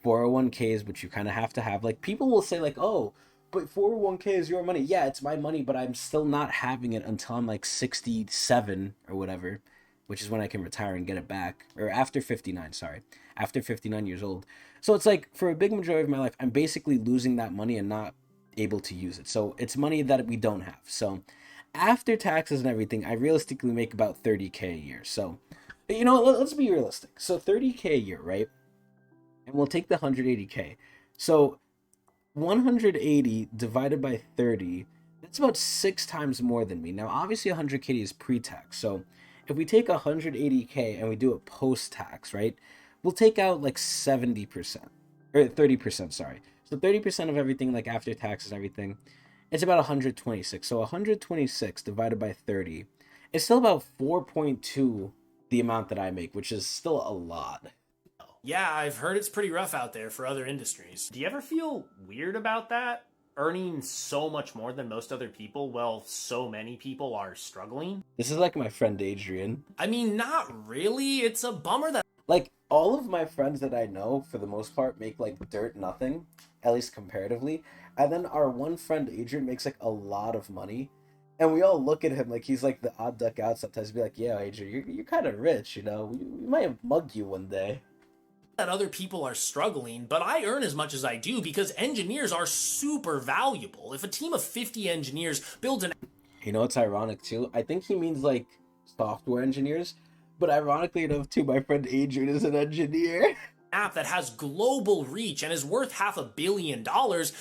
[SPEAKER 1] 401ks, which you kind of have to have. Like, people will say, like, oh, but 401k is your money. Yeah, it's my money, but I'm still not having it until I'm like 67 or whatever, which is when I can retire and get it back. Or after 59, sorry. After 59 years old. So it's like, for a big majority of my life, I'm basically losing that money and not able to use it. So it's money that we don't have. So after taxes and everything, I realistically make about 30K a year. So, you know, let's be realistic. So 30K a year, right? And we'll take the 180K. So 180 divided by 30, that's about 6 times more than me. Now, obviously 100K is pre-tax. So if we take 180K and we do it post-tax, right? We'll take out like 70%, or 30%, sorry. So 30% of everything, like after taxes and everything, it's about 126. So 126 divided by 30, it's still about 4.2 the amount that I make, which is still a lot.
[SPEAKER 15] Yeah, I've heard it's pretty rough out there for other industries. Do you ever feel weird about that? Earning so much more than most other people while so many people are struggling?
[SPEAKER 1] This is like my friend Adrian.
[SPEAKER 15] I mean, not really. It's a bummer that...
[SPEAKER 1] Like, all of my friends that I know, for the most part, make like dirt nothing, at least comparatively. And then our one friend Adrian makes like a lot of money. And we all look at him like he's like the odd duck out sometimes. Be like, yeah, Adrian, you're kind of rich, you know? We might mug you one day.
[SPEAKER 15] That other people are struggling, but I earn as much as I do because engineers are super valuable. If a team of 50 engineers builds an...
[SPEAKER 1] You know, it's ironic too. I think he means like software engineers, but ironically enough too, my friend Adrian is an engineer.
[SPEAKER 15] App that has global reach and is worth $500 million,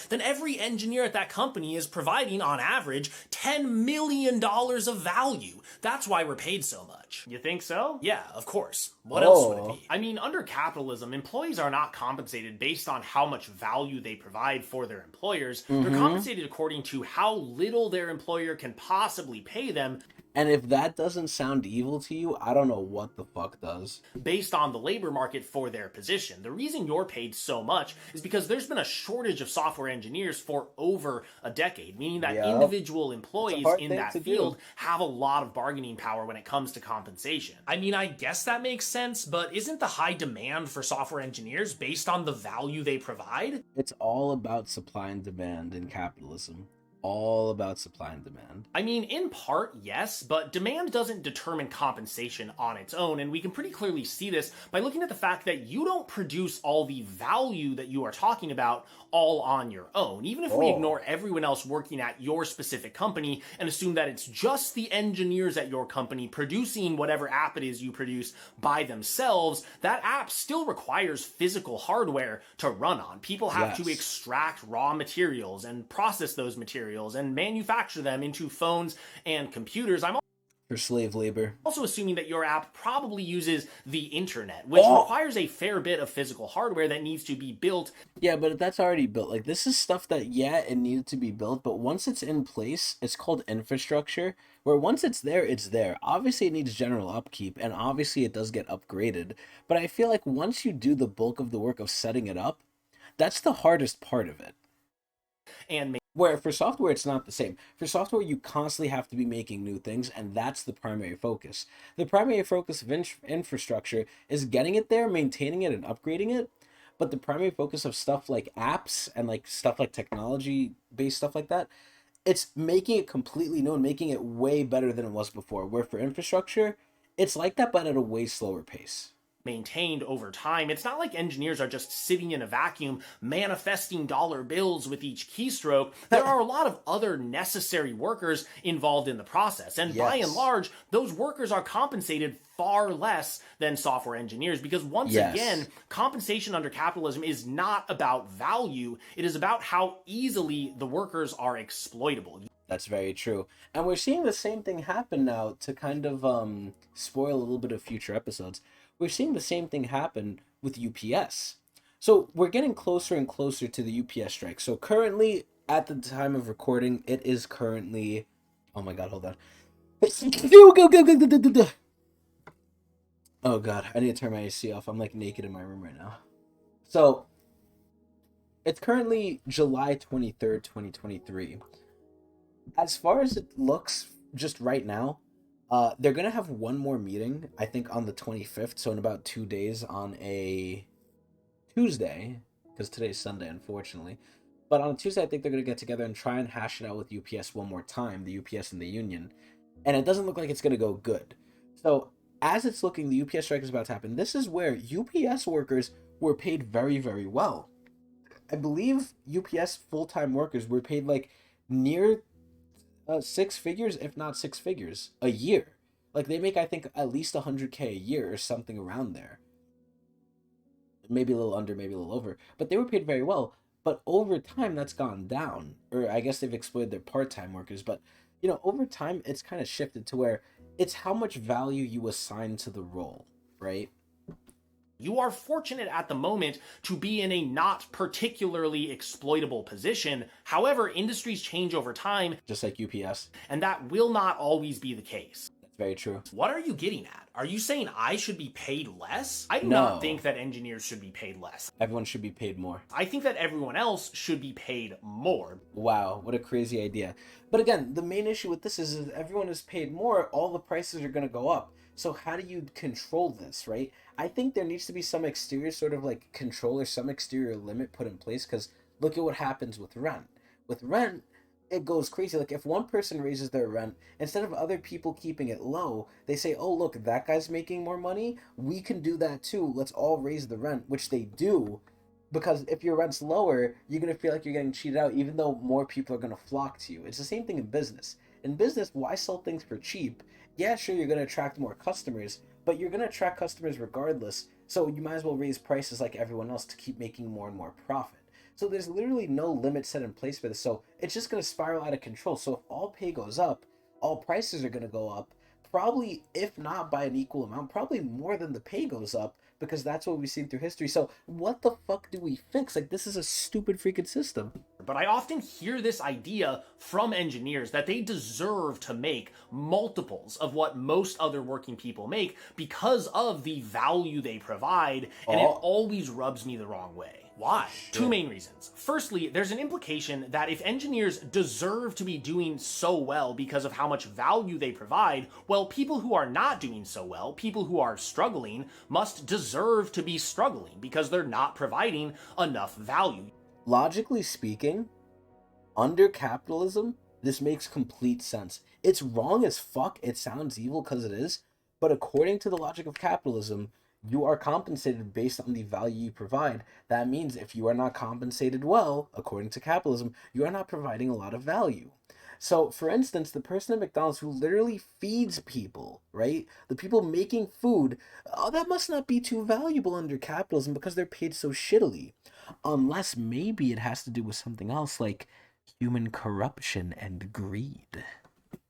[SPEAKER 15] then every engineer at that company is providing, on average, $10 million of value. That's why we're paid so much. You think so? Yeah, of course. What else would it be? I mean, under capitalism, employees are not compensated based on how much value they provide for their employers. They're compensated according to how little their employer can possibly pay them.
[SPEAKER 1] And if that doesn't sound evil to you, I don't know what the fuck does.
[SPEAKER 15] Based on the labor market for their position. The reason you're paid so much is because there's been a shortage of software engineers for over a decade, meaning that individual employees in that field have a lot of bargaining power when it comes to compensation. I mean, I guess that makes sense, but isn't the high demand for software engineers based on the value they provide?
[SPEAKER 1] It's all about supply and demand in capitalism. all about supply and demand.
[SPEAKER 15] I mean, in part, yes, but demand doesn't determine compensation on its own, and we can pretty clearly see this by looking at the fact that you don't produce all the value that you are talking about all on your own. Even if we ignore everyone else working at your specific company and assume that it's just the engineers at your company producing whatever app it is you produce by themselves, that app still requires physical hardware to run on. People have to extract raw materials and process those materials and manufacture them into phones and computers. I'm
[SPEAKER 1] for slave labor.
[SPEAKER 15] Also assuming that your app probably uses the internet, which requires a fair bit of physical hardware that needs to be built.
[SPEAKER 1] Yeah, but that's already built. Like, this is stuff that, yeah, it needed to be built, but once it's in place, it's called infrastructure, where once it's there, it's there. Obviously, it needs general upkeep, and obviously it does get upgraded, but I feel like once you do the bulk of the work of setting it up, that's the hardest part of it.
[SPEAKER 15] And
[SPEAKER 1] where for software, it's not the same. For software, you constantly have to be making new things, and that's the primary focus. The primary focus of infrastructure is getting it there, maintaining it, and upgrading it. But the primary focus of stuff like apps and like stuff like technology-based stuff like that, it's making it completely new and making it way better than it was before. Where for infrastructure, it's like that, but at a way slower pace.
[SPEAKER 15] Maintained over time. It's not like engineers are just sitting in a vacuum manifesting dollar bills with each keystroke. There are a lot of other necessary workers involved in the process, and by and large, those workers are compensated far less than software engineers because once again, compensation under capitalism is not about value. It is about how easily the workers are exploitable.
[SPEAKER 1] That's very true. And we're seeing the same thing happen now to kind of spoil a little bit of future episodes. We're seeing the same thing happen with UPS. So we're getting closer and closer to the UPS strike. So currently, at the time of recording, it is currently... Oh my god, hold on. Oh god, I need to turn my AC off. I'm like naked in my room right now. So, it's currently July 23rd, 2023. As far as it looks just right now, they're going to have one more meeting, I think on the 25th, so in about 2 days on a Tuesday, because today's Sunday, unfortunately. But on a Tuesday, I think they're going to get together and try and hash it out with UPS one more time, the UPS and the union. And it doesn't look like it's going to go good. So, as it's looking, the UPS strike is about to happen. This is where UPS workers were paid very, very well. I believe UPS full-time workers were paid like near... 6 figures, if not 6 figures, a year. Like, they make, I think, at least 100K a year or something around there. Maybe a little under, maybe a little over. But they were paid very well. But over time, that's gone down. Or I guess they've exploited their part-time workers. But, you know, over time, it's kind of shifted to where it's how much value you assign to the role, right?
[SPEAKER 15] You are fortunate at the moment to be in a not particularly exploitable position. However, industries change over time.
[SPEAKER 1] Just like UPS.
[SPEAKER 15] And that will not always be the case.
[SPEAKER 1] That's very true.
[SPEAKER 15] What are you getting at? Are you saying I should be paid less? I do not think that engineers should be paid less.
[SPEAKER 1] Everyone should be paid more.
[SPEAKER 15] I think that everyone else should be paid more.
[SPEAKER 1] Wow, what a crazy idea. But again, the main issue with this is everyone is paid more, all the prices are going to go up. So how do you control this, right? I think there needs to be some exterior sort of like control or some exterior limit put in place, because look at what happens with rent. With rent, it goes crazy. Like, if one person raises their rent, instead of other people keeping it low, they say, oh, look, that guy's making more money. We can do that too. Let's all raise the rent, which they do. Because if your rent's lower, you're going to feel like you're getting cheated out, even though more people are going to flock to you. It's the same thing in business. In business, why sell things for cheap? Yeah, sure, you're going to attract more customers, but you're going to attract customers regardless. So you might as well raise prices like everyone else to keep making more and more profit. So there's literally no limit set in place for this. So it's just going to spiral out of control. So if all pay goes up, all prices are going to go up. Probably, if not by an equal amount, probably more than the pay goes up, because that's what we've seen through history. So what the fuck do we fix? Like, this is a stupid freaking system.
[SPEAKER 15] But I often hear this idea from engineers that they deserve to make multiples of what most other working people make because of the value they provide, and it always rubs me the wrong way. Why? Two main reasons. Firstly, there's an implication that if engineers deserve to be doing so well because of how much value they provide, well, people who are not doing so well, people who are struggling, must deserve to be struggling because they're not providing enough value.
[SPEAKER 1] Logically speaking, Under capitalism, this makes complete sense. It's wrong as fuck. It sounds evil because it is. But according to the logic of capitalism, you are compensated based on the value you provide. That means if you are not compensated well, according to capitalism, you are not providing a lot of value. So, for instance, the person at McDonald's who literally feeds people, right? The people making food, oh, that must not be too valuable under capitalism because they're paid so shittily. Unless maybe it has to do with something else like human corruption and greed.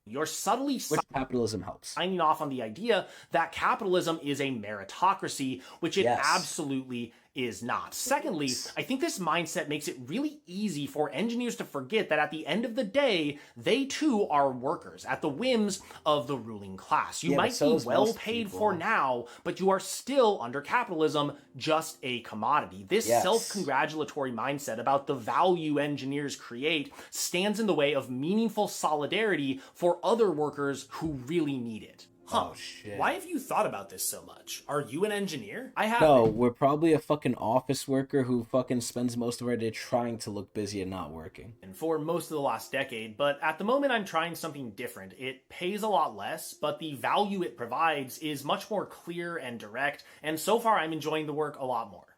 [SPEAKER 15] You're subtly
[SPEAKER 1] Which capitalism helps.
[SPEAKER 15] signing off on the idea that capitalism is a meritocracy, which it absolutely is not. Secondly, I think this mindset makes it really easy for engineers to forget that at the end of the day, they too are workers at the whims of the ruling class. You might be well paid for now, but you are still, under capitalism, just a commodity. This self-congratulatory mindset about the value engineers create stands in the way of meaningful solidarity for other workers who really need it.
[SPEAKER 1] Oh shit.
[SPEAKER 15] Why have you thought about this so much? Are you an engineer? I have.
[SPEAKER 1] No, we're probably a fucking office worker who fucking spends most of our day trying to look busy and not working.
[SPEAKER 15] And for most of the last decade, but at the moment I'm trying something different. It pays a lot less, but the value it provides is much more clear and direct, and so far I'm enjoying the work a lot more.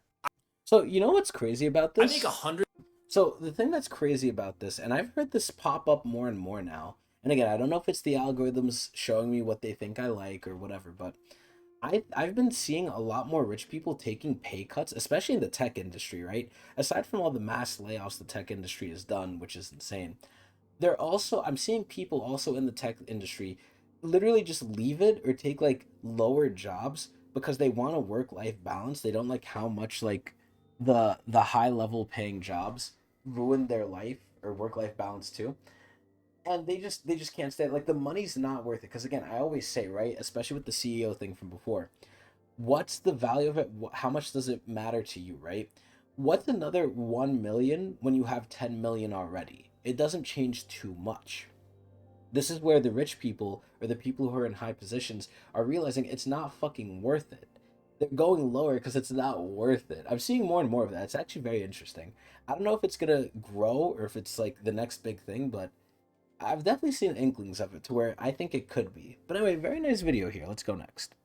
[SPEAKER 1] So, you know what's crazy about this?
[SPEAKER 15] I make 100.
[SPEAKER 1] So, the thing that's crazy about this, and I've heard this pop up more and more now, and again, I don't know if it's the algorithms showing me what they think I like or whatever, but I've been seeing a lot more rich people taking pay cuts, especially in the tech industry, right? Aside from all the mass layoffs the tech industry has done, which is insane, I'm seeing people also in the tech industry literally just leave it or take like lower jobs because they want a work-life balance. They don't like how much like the high level paying jobs ruin their life or work-life balance too. And they just can't stay. Like, the money's not worth it. Because, again, I always say, right, especially with the CEO thing from before, what's the value of it? How much does it matter to you, right? What's another 1 million when you have 10 million already? It doesn't change too much. This is where the rich people, or the people who are in high positions, are realizing it's not fucking worth it. They're going lower because it's not worth it. I'm seeing more and more of that. It's actually very interesting. I don't know if it's going to grow or if it's, like, the next big thing, but I've definitely seen inklings of it to where I think it could be. But anyway, very nice video here. Let's go next.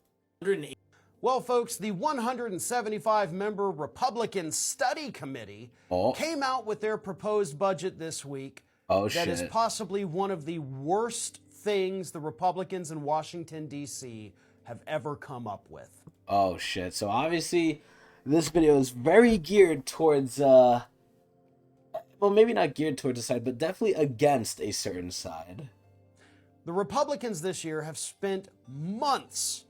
[SPEAKER 16] Well, folks, the 175-member Republican Study Committee came out with their proposed budget this week. That is possibly one of the worst things the Republicans in Washington, D.C. have ever come up with.
[SPEAKER 1] Oh, shit. So obviously, this video is very geared towards, well, maybe not geared towards a side, but definitely against a certain side.
[SPEAKER 16] The Republicans this year have spent months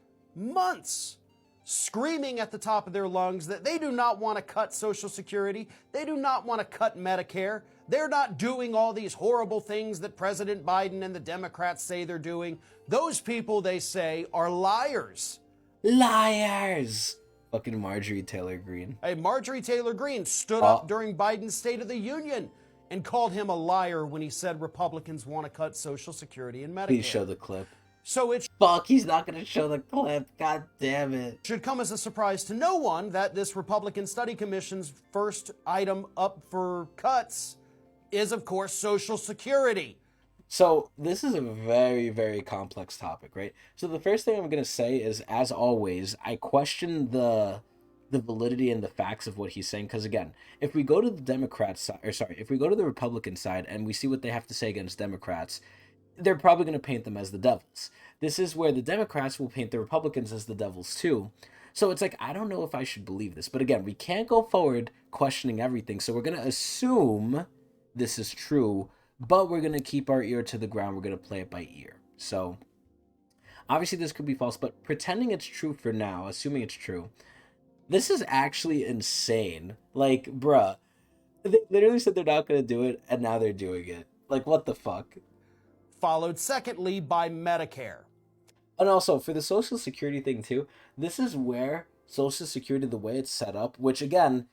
[SPEAKER 16] screaming at the top of their lungs that they do not want to cut Social Security. They do not want to cut Medicare. They're not doing all these horrible things that President Biden and the Democrats say they're doing. Those people, they say, are liars.
[SPEAKER 1] Liars! Fucking Marjorie Taylor Greene.
[SPEAKER 16] Hey, Marjorie Taylor Greene stood up during Biden's State of the Union and called him a liar when he said Republicans want to cut Social Security and Medicare.
[SPEAKER 1] Please show the clip.
[SPEAKER 16] So it
[SPEAKER 1] Fuck, he's not going to show the clip. God damn it.
[SPEAKER 16] Should come as a surprise to no one that this Republican Study Commission's first item up for cuts is, of course, Social Security.
[SPEAKER 1] So this is a very, very complex topic, right? So the first thing I'm going to say is, as always, I question the validity and the facts of what he's saying. Because again, if we go to the Democrats side, if we go to the Republican side and we see what they have to say against Democrats, they're probably going to paint them as the devils. This is where the Democrats will paint the Republicans as the devils too. So it's like, I don't know if I should believe this. But again, we can't go forward questioning everything. So we're going to assume this is true, but we're going to keep our ear to the ground. We're going to play it by ear. So obviously this could be false, but pretending it's true for now, assuming it's true, this is actually insane. Like, bruh, they literally said they're not going to do it, and now they're doing it. Like, what the fuck?
[SPEAKER 16] Followed secondly by Medicare.
[SPEAKER 1] And also, for the Social Security thing too, this is where Social Security, the way it's set up, which again,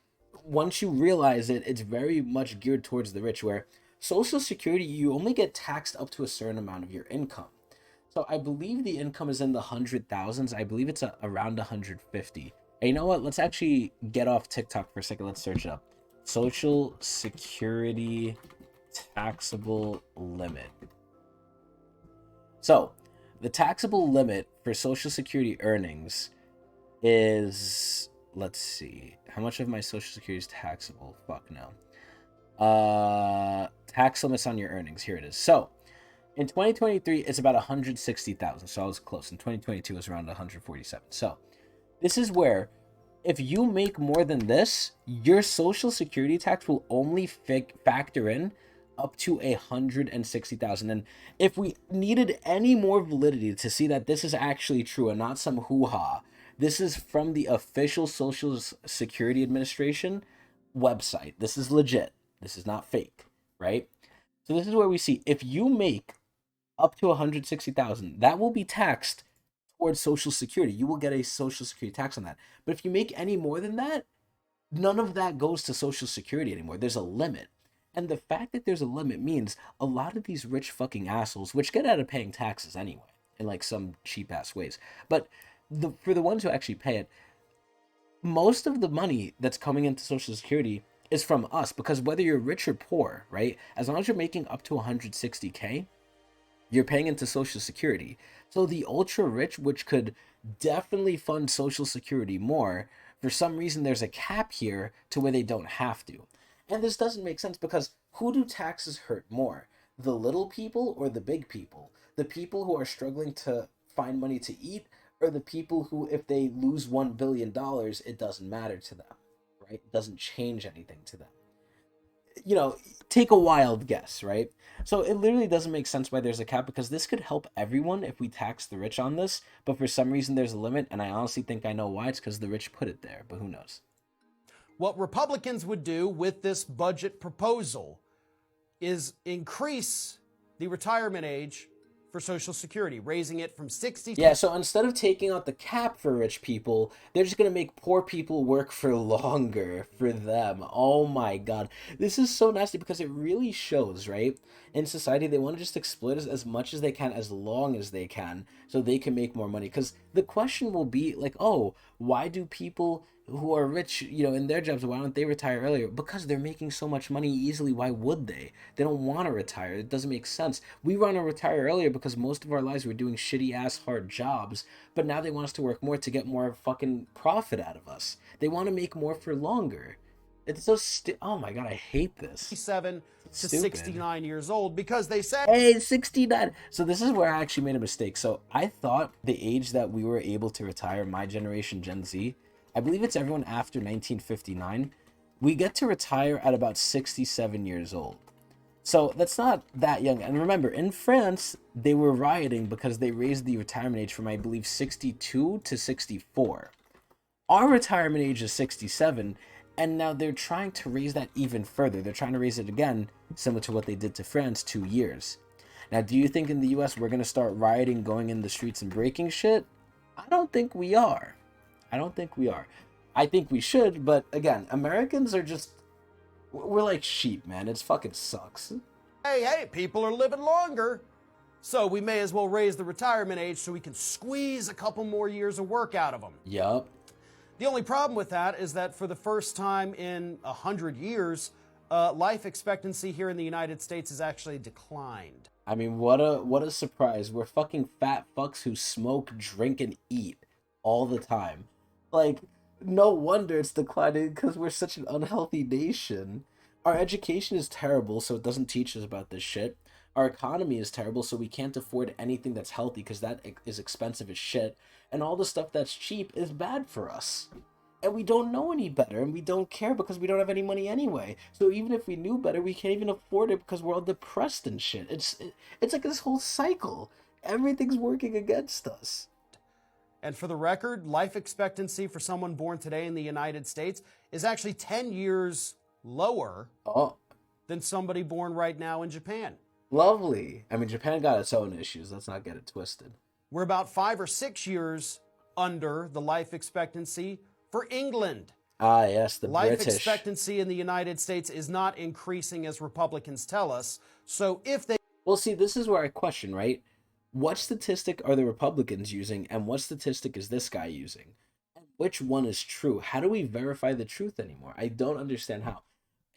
[SPEAKER 1] once you realize it, it's very much geared towards the rich, where Social Security, you only get taxed up to a certain amount of your income. So I believe the income is in the 100,000s. I believe it's around 150. And you know what? Let's actually get off TikTok for a second. Let's search it up. Social Security taxable limit. So, the taxable limit for Social Security earnings is, let's see, how much of my Social Security is taxable? Fuck no. Tax limits on your earnings. Here it is. So, in 2023, it's about 160,000. So I was close. In 2022, it was around 147. So, this is where, if you make more than this, your Social Security tax will only factor in up to 160,000. And if we needed any more validity to see that this is actually true and not some hoo-ha, this is from the official Social Security Administration website. This is legit. This is not fake, right? So this is where we see if you make up to 160,000, that will be taxed towards Social Security. You will get a Social Security tax on that. But if you make any more than that, none of that goes to Social Security anymore. There's a limit. And the fact that there's a limit means a lot of these rich fucking assholes, which get out of paying taxes anyway, in like some cheap ass ways, but for the ones who actually pay it, most of the money that's coming into Social Security is from us, because whether you're rich or poor, right? As long as you're making up to 160K, you're paying into Social Security. So the ultra rich, which could definitely fund Social Security more, for some reason there's a cap here to where they don't have to. And this doesn't make sense, because who do taxes hurt more? The little people or the big people? The people who are struggling to find money to eat, or the people who, if they lose $1 billion, it doesn't matter to them, right? It doesn't change anything to them. You know, take a wild guess, right? So it literally doesn't make sense why there's a cap, because this could help everyone if we tax the rich on this, but for some reason there's a limit, and I honestly think I know why. It's because the rich put it there, but who knows?
[SPEAKER 16] What Republicans would do with this budget proposal is increase the retirement age for Social Security, raising it from 60.
[SPEAKER 1] Yeah, so instead of taking out the cap for rich people, they're just going to make poor people work for longer for them. Oh my God. This is so nasty, because it really shows, right? In society, they want to just exploit us as much as they can, as long as they can, so they can make more money. Because the question will be like, oh, why do people who are rich, you know, in their jobs, why don't they retire earlier? Because they're making so much money easily. Why would they? They don't want to retire. It doesn't make sense. We want to retire earlier because most of our lives we're doing shitty ass hard jobs, but now they want us to work more to get more fucking profit out of us. They want to make more for longer. It's so oh my God, I hate this.
[SPEAKER 16] 67 to 69 years old, because they said,
[SPEAKER 1] hey, 69. So this is where I actually made a mistake. So I thought the age that we were able to retire, my generation, Gen Z, I believe it's everyone after 1959, we get to retire at about 67 years old. So that's not that young. And remember, in France, they were rioting because they raised the retirement age from, I believe, 62 to 64. Our retirement age is 67, and now they're trying to raise that even further. They're trying to raise it again, similar to what they did to France, 2 years. Now, do you think in the US we're going to start rioting, going in the streets and breaking shit? I don't think we are. I don't think we are. I think we should, but again, Americans are just, we're like sheep, man. It fucking sucks.
[SPEAKER 16] Hey, people are living longer, so we may as well raise the retirement age so we can squeeze a couple more years of work out of them.
[SPEAKER 1] Yup.
[SPEAKER 16] The only problem with that is that for the first time in 100 years, life expectancy here in the United States has actually declined.
[SPEAKER 1] I mean, what a surprise. We're fucking fat fucks who smoke, drink, and eat all the time. Like, no wonder it's declining, because we're such an unhealthy nation. Our education is terrible, so it doesn't teach us about this shit. Our economy is terrible, so we can't afford anything that's healthy, because that is expensive as shit. And all the stuff that's cheap is bad for us. And we don't know any better, and we don't care because we don't have any money anyway. So even if we knew better, we can't even afford it because we're all depressed and shit. It's like this whole cycle. Everything's working against us.
[SPEAKER 16] And for the record, life expectancy for someone born today in the United States is actually 10 years lower than somebody born right now in Japan.
[SPEAKER 1] Lovely. I mean, Japan got its own issues. Let's not get it twisted.
[SPEAKER 16] We're about 5 or 6 years under the life expectancy for England.
[SPEAKER 1] Ah, yes, the
[SPEAKER 16] life
[SPEAKER 1] British.
[SPEAKER 16] Expectancy in the United States is not increasing as Republicans tell us. So if they...
[SPEAKER 1] Well, see, this is where I question, right? What statistic are the Republicans using, and what statistic is this guy using? And which one is true? How do we verify the truth anymore? I don't understand how.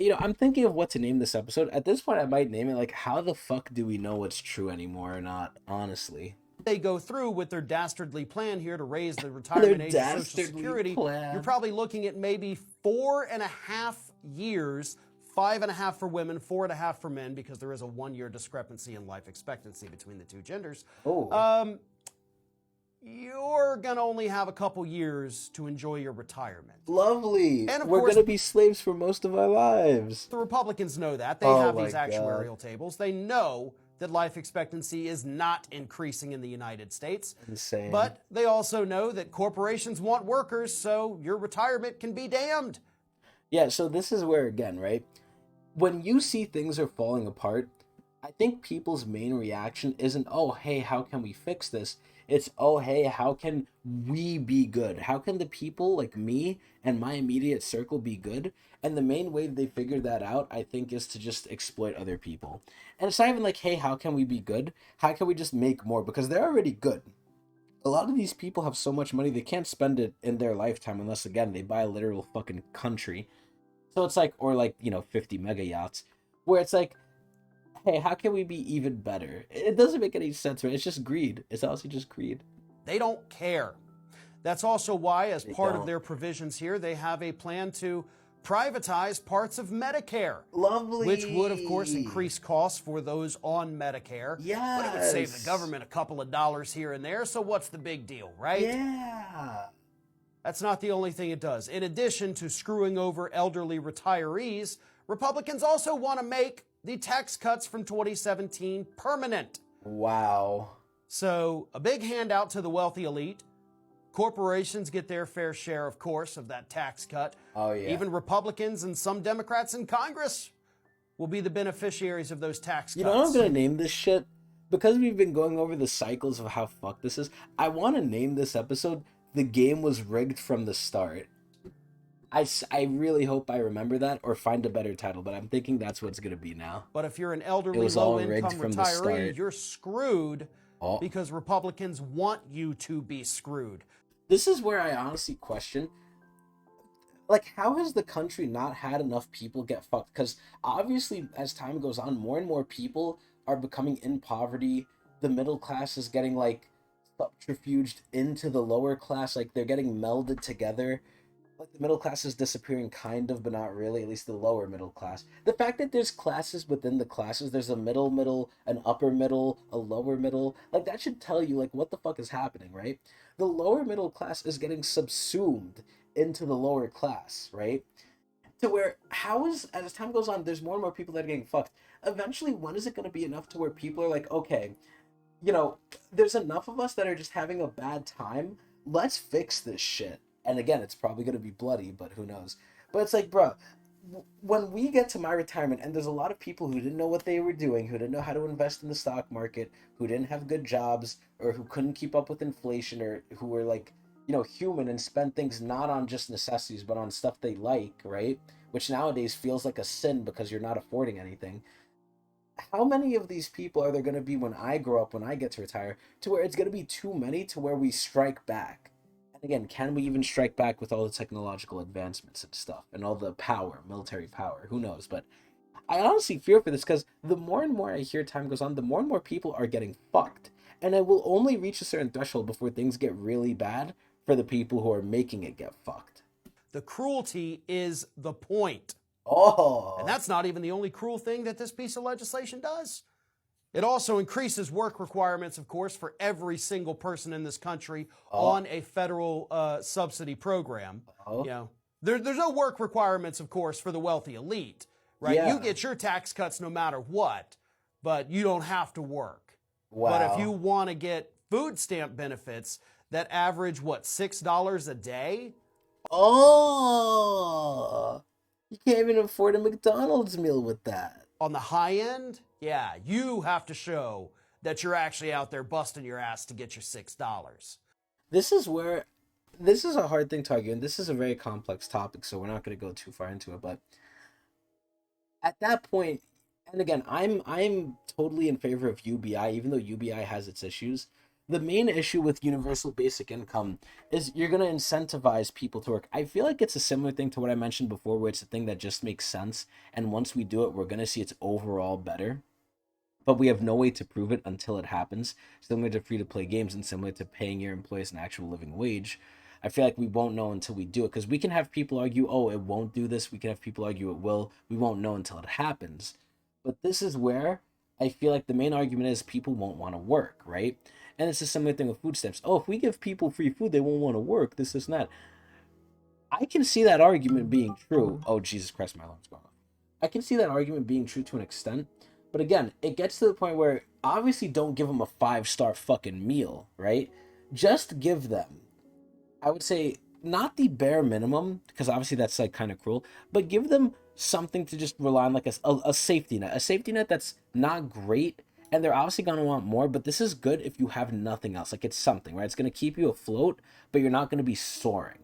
[SPEAKER 1] I'm thinking of what to name this episode. At this point, I might name it like, how the fuck do we know what's true anymore or not, honestly?
[SPEAKER 16] They go through with their dastardly plan here to raise the retirement age of Social Security, you're probably looking at maybe 4.5 years, 5.5 for women, 4.5 for men, because there is a 1-year discrepancy in life expectancy between the two genders. You're going to only have a couple years to enjoy your retirement.
[SPEAKER 1] Lovely. And we're going to be slaves for most of our lives.
[SPEAKER 16] The Republicans know that. They have these actuarial tables. They know that life expectancy is not increasing in the United States.
[SPEAKER 1] Insane.
[SPEAKER 16] But they also know that corporations want workers, so your retirement can be damned.
[SPEAKER 1] Yeah, so this is where, again, right? When you see things are falling apart, I think people's main reaction isn't, oh, hey, how can we fix this? It's, oh, hey, how can we be good? How can the people like me and my immediate circle be good? And the main way they figure that out, I think, is to just exploit other people. And it's not even like, hey, how can we be good? How can we just make more? Because they're already good. A lot of these people have so much money, they can't spend it in their lifetime unless, again, they buy a literal fucking country. So it's like, or like, 50 mega yachts, where it's like, hey, how can we be even better? It doesn't make any sense, right? It's just greed. It's honestly just greed.
[SPEAKER 16] They don't care. That's also why, as part of their provisions here, they have a plan to privatize parts of Medicare.
[SPEAKER 1] Lovely.
[SPEAKER 16] Which would, of course, increase costs for those on Medicare.
[SPEAKER 1] Yes.
[SPEAKER 16] But it would save the government a couple of dollars here and there, so what's the big deal, right?
[SPEAKER 1] Yeah.
[SPEAKER 16] That's not the only thing it does. In addition to screwing over elderly retirees, Republicans also want to make the tax cuts from 2017 permanent.
[SPEAKER 1] Wow.
[SPEAKER 16] So, a big handout to the wealthy elite. Corporations get their fair share, of course, of that tax cut.
[SPEAKER 1] Oh, yeah.
[SPEAKER 16] Even Republicans and some Democrats in Congress will be the beneficiaries of those tax cuts.
[SPEAKER 1] You know what I'm going to name this shit? Because we've been going over the cycles of how fucked this is, I want to name this episode, The Game Was Rigged from the Start. I really hope I remember that or find a better title, but I'm thinking that's what it's going to be now.
[SPEAKER 16] But if you're an elderly, low-income retiree, you're screwed because Republicans want you to be screwed.
[SPEAKER 1] This is where I honestly question, like, how has the country not had enough people get fucked? Because obviously, as time goes on, more and more people are becoming in poverty. The middle class is getting, like, subterfuged into the lower class. Like, they're getting melded together. Like, the middle class is disappearing, kind of, but not really, at least the lower middle class. The fact that there's classes within the classes, there's a middle, an upper middle, a lower middle, like, that should tell you, like, what the fuck is happening, right? The lower middle class is getting subsumed into the lower class, right? To where, as time goes on, there's more and more people that are getting fucked. Eventually, when is it going to be enough to where people are like, okay, there's enough of us that are just having a bad time, let's fix this shit. And again, it's probably going to be bloody, but who knows? But it's like, bro, when we get to my retirement, and there's a lot of people who didn't know what they were doing, who didn't know how to invest in the stock market, who didn't have good jobs, or who couldn't keep up with inflation, or who were like, human and spend things not on just necessities, but on stuff they like, right? Which nowadays feels like a sin because you're not affording anything. How many of these people are there going to be when I grow up, when I get to retire, to where it's going to be too many to where we strike back? Again, can we even strike back with all the technological advancements and stuff and all the power, military power? Who knows? But I honestly fear for this because the more and more I hear time goes on, the more and more people are getting fucked. And it will only reach a certain threshold before things get really bad for the people who are making it get fucked.
[SPEAKER 16] The cruelty is the point.
[SPEAKER 1] Oh.
[SPEAKER 16] And that's not even the only cruel thing that this piece of legislation does. It also increases work requirements, of course, for every single person in this country on a federal subsidy program. There's no work requirements, of course, for the wealthy elite, right?
[SPEAKER 1] Yeah.
[SPEAKER 16] You get your tax cuts no matter what, but you don't have to work.
[SPEAKER 1] Wow.
[SPEAKER 16] But if you want to get food stamp benefits that average, $6 a day?
[SPEAKER 1] Oh, you can't even afford a McDonald's meal with that.
[SPEAKER 16] On the high end, yeah, you have to show that you're actually out there busting your ass to get your $6.
[SPEAKER 1] This is a hard thing to argue, and this is a very complex topic, so we're not going to go too far into it. But at that point, and again, I'm totally in favor of UBI, even though UBI has its issues. the main issue with universal basic income is you're going to incentivize people to work. I feel like it's a similar thing to what I mentioned before, where it's a thing that just makes sense. And once we do it, we're going to see it's overall better. But we have no way to prove it until it happens. Similar to free to play games and similar to paying your employees an actual living wage. I feel like we won't know until we do it, because we can have people argue, oh, it won't do this. We can have people argue it will. We won't know until it happens. But this is where I feel like the main argument is people won't want to work, right? And it's a similar thing with food stamps. Oh, if we give people free food, they won't want to work. This and that. I can see that argument being true. Oh, Jesus Christ, my alarm's going off. I can see that argument being true to an extent. But again, it gets to the point where obviously don't give them a 5-star fucking meal, right? Just give them, I would say, not the bare minimum, because obviously that's like kind of cruel, but give them something to just rely on, like a safety net. A safety net that's not great, and they're obviously going to want more, but this is good if you have nothing else. Like, it's something, right? It's going to keep you afloat, but you're not going to be soaring.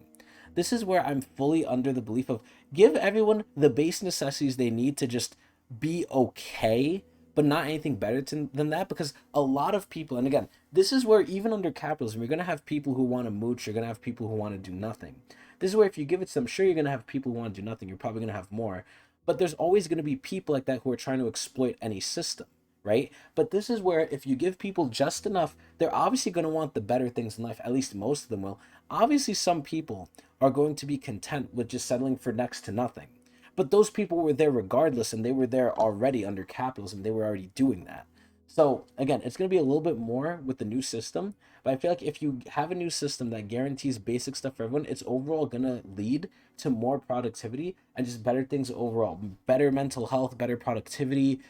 [SPEAKER 1] This is where I'm fully under the belief of give everyone the base necessities they need to just be okay, but not anything better than that, because a lot of people, and again, this is where even under capitalism, you're going to have people who want to mooch, you're going to have people who want to do nothing. This is where if you give it to them, sure, you're going to have people who want to do nothing, you're probably going to have more, but there's always going to be people like that who are trying to exploit any system, right? But this is where if you give people just enough, they're obviously going to want the better things in life, at least most of them will. Obviously, some people are going to be content with just settling for next to nothing. But those people were there regardless, and they were there already under capitalism. They were already doing that. So again, it's going to be a little bit more with the new system, but I feel like if you have a new system that guarantees basic stuff for everyone, it's overall going to lead to more productivity and just better things overall. Better mental health, better productivity.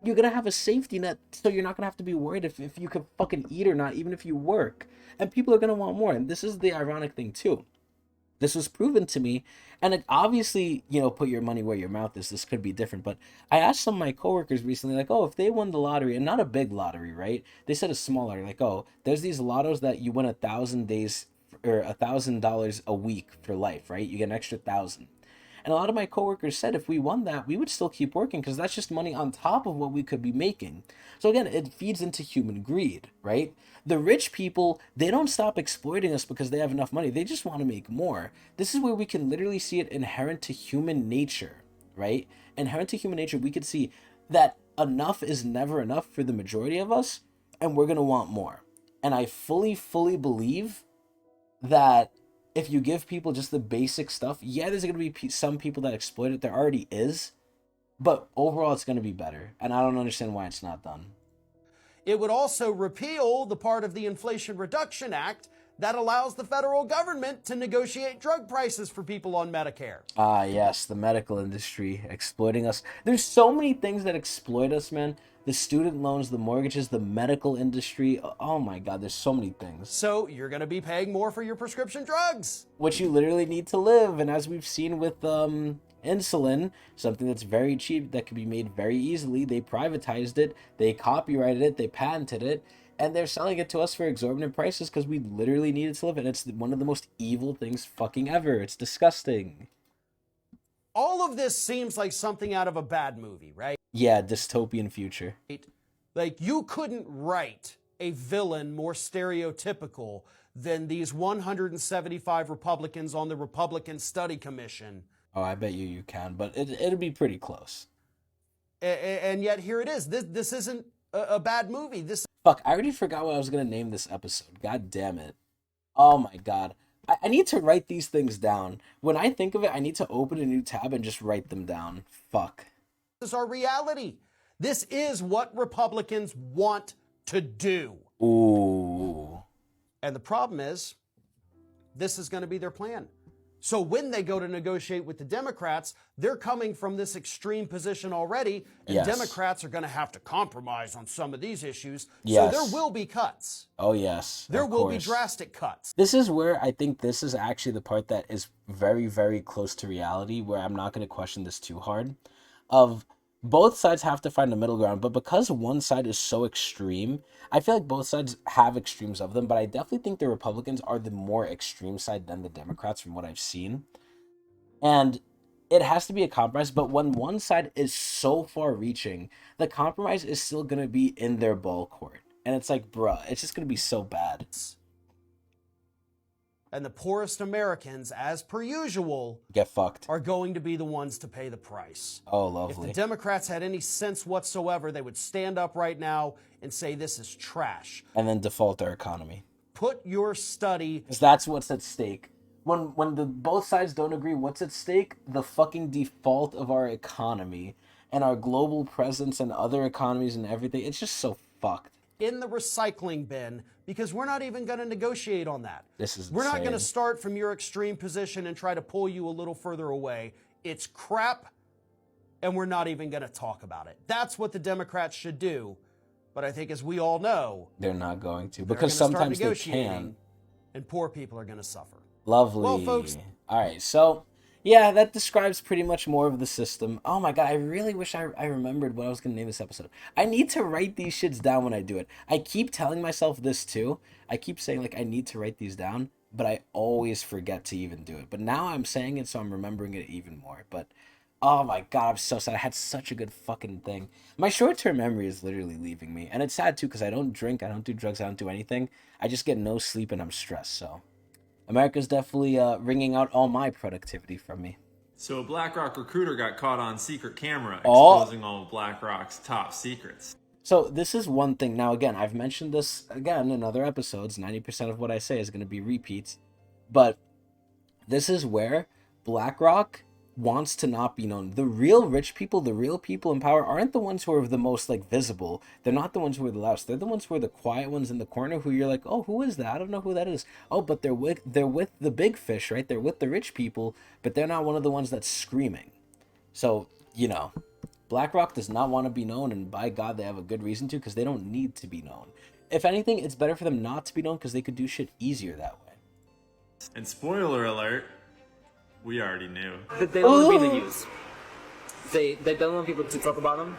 [SPEAKER 1] You're going to have a safety net, so you're not going to have to be worried if you could fucking eat or not, even if you work. And people are going to want more. And this is the ironic thing too. This was proven to me, and it obviously, put your money where your mouth is. This could be different, but I asked some of my coworkers recently, like, oh, if they won the lottery, and not a big lottery, right? They said a small lottery, like, oh, there's these lottos that you win 1,000 days or $1,000 a week for life, right? You get an extra 1,000. And a lot of my coworkers said if we won that, we would still keep working because that's just money on top of what we could be making. So again, it feeds into human greed, right? The rich people, they don't stop exploiting us because they have enough money. They just want to make more. This is where we can literally see it inherent to human nature, right? Inherent to human nature, we could see that enough is never enough for the majority of us, and we're going to want more. And I fully believe that if you give people just the basic stuff, yeah, there's going to be some people that exploit it. There already is. But overall, it's going to be better. And I don't understand why it's not done.
[SPEAKER 16] It would also repeal the part of the Inflation Reduction Act that allows the federal government to negotiate drug prices for people on Medicare.
[SPEAKER 1] Ah, yes, the medical industry exploiting us. There's so many things that exploit us, man. The student loans, the mortgages, the medical industry. Oh my God, there's so many things.
[SPEAKER 16] So you're going to be paying more for your prescription drugs.
[SPEAKER 1] Which you literally need to live. And as we've seen with insulin, something that's very cheap, that can be made very easily, they privatized it, they copyrighted it, they patented it, and they're selling it to us for exorbitant prices because we literally need it to live. And it's one of the most evil things fucking ever. It's disgusting.
[SPEAKER 16] All of this seems like something out of a bad movie, right?
[SPEAKER 1] Yeah, dystopian future.
[SPEAKER 16] Like, you couldn't write a villain more stereotypical than these 175 Republicans on the Republican Study Commission.
[SPEAKER 1] Oh, I bet you can, but it'll be pretty close.
[SPEAKER 16] And yet here it is. This isn't a bad movie.
[SPEAKER 1] Fuck, I already forgot what I was going to name this episode. God damn it. Oh my God. I need to write these things down. When I think of it, I need to open a new tab and just write them down. Fuck.
[SPEAKER 16] This is our reality. This is what Republicans want to do.
[SPEAKER 1] Ooh.
[SPEAKER 16] And the problem is, this is going to be their plan. So when they go to negotiate with the Democrats, they're coming from this extreme position already, and
[SPEAKER 1] yes.
[SPEAKER 16] Democrats are going to have to compromise on some of these issues.
[SPEAKER 1] Yes.
[SPEAKER 16] So there will be cuts.
[SPEAKER 1] Oh, yes.
[SPEAKER 16] There will be drastic cuts.
[SPEAKER 1] This is where I think this is actually the part that is very, very close to reality, where I'm not going to question this too hard. Of both sides have to find a middle ground, but because one side is so extreme, I feel like both sides have extremes of them, but I definitely think the Republicans are the more extreme side than the Democrats from what I've seen. And it has to be a compromise, but when one side is so far reaching, the compromise is still going to be in their ball court, And it's like, bruh, it's just going to be so bad.
[SPEAKER 16] And the poorest Americans, as per usual,
[SPEAKER 1] get fucked,
[SPEAKER 16] are going to be the ones to pay the price.
[SPEAKER 1] Oh, lovely.
[SPEAKER 16] If the Democrats had any sense whatsoever, they would stand up right now and say this is trash.
[SPEAKER 1] And then default our economy.
[SPEAKER 16] Put your study...
[SPEAKER 1] Because that's what's at stake. When the both sides don't agree what's at stake, the fucking default of our economy and our global presence and other economies and everything, it's just so fucked.
[SPEAKER 16] In the recycling bin, because we're not even going to negotiate on that.
[SPEAKER 1] This is
[SPEAKER 16] We're not
[SPEAKER 1] insane.
[SPEAKER 16] going to start from your extreme position and try to pull you a little further away. It's crap, and we're not even going to talk about it. That's what the Democrats should do. But I think, as we all know,
[SPEAKER 1] they're not going to, because sometimes they can.
[SPEAKER 16] And poor people are going to suffer.
[SPEAKER 1] Lovely.
[SPEAKER 16] Well, folks.
[SPEAKER 1] All right, so yeah, that describes pretty much more of the system. Oh my god, I really wish I remembered what I was going to name this episode. I need to write these shits down when I do it. I keep telling myself this too. I keep saying, like, I need to write these down, but I always forget to even do it. But now I'm saying it, so I'm remembering it even more. But oh my god, I'm so sad. I had such a good fucking thing. My short-term memory is literally leaving me. And it's sad too, because I don't drink, I don't do drugs, I don't do anything. I just get no sleep and I'm stressed, so... America's definitely wringing out all my productivity from me.
[SPEAKER 17] So a BlackRock recruiter got caught on secret camera exposing all of BlackRock's top secrets.
[SPEAKER 1] So this is one thing. Now, again, I've mentioned this again in other episodes. 90% of what I say is going to be repeats. But this is where BlackRock wants to not be known. The real rich people, the real people in power aren't the ones who are the most, like, visible. They're not the ones who are the loudest. They're the ones who are the quiet ones in the corner who you're like, oh, who is that? I don't know who that is. Oh, but they're with the big fish, right? They're with the rich people, but they're not one of the ones that's screaming. So, you know, BlackRock does not want to be known, and by God, they have a good reason to, because they don't need to be known. If anything, it's better for them not to be known, because they could do shit easier that way.
[SPEAKER 17] And spoiler alert, we already knew.
[SPEAKER 18] They don't want to be in the news. They don't want people to talk about them.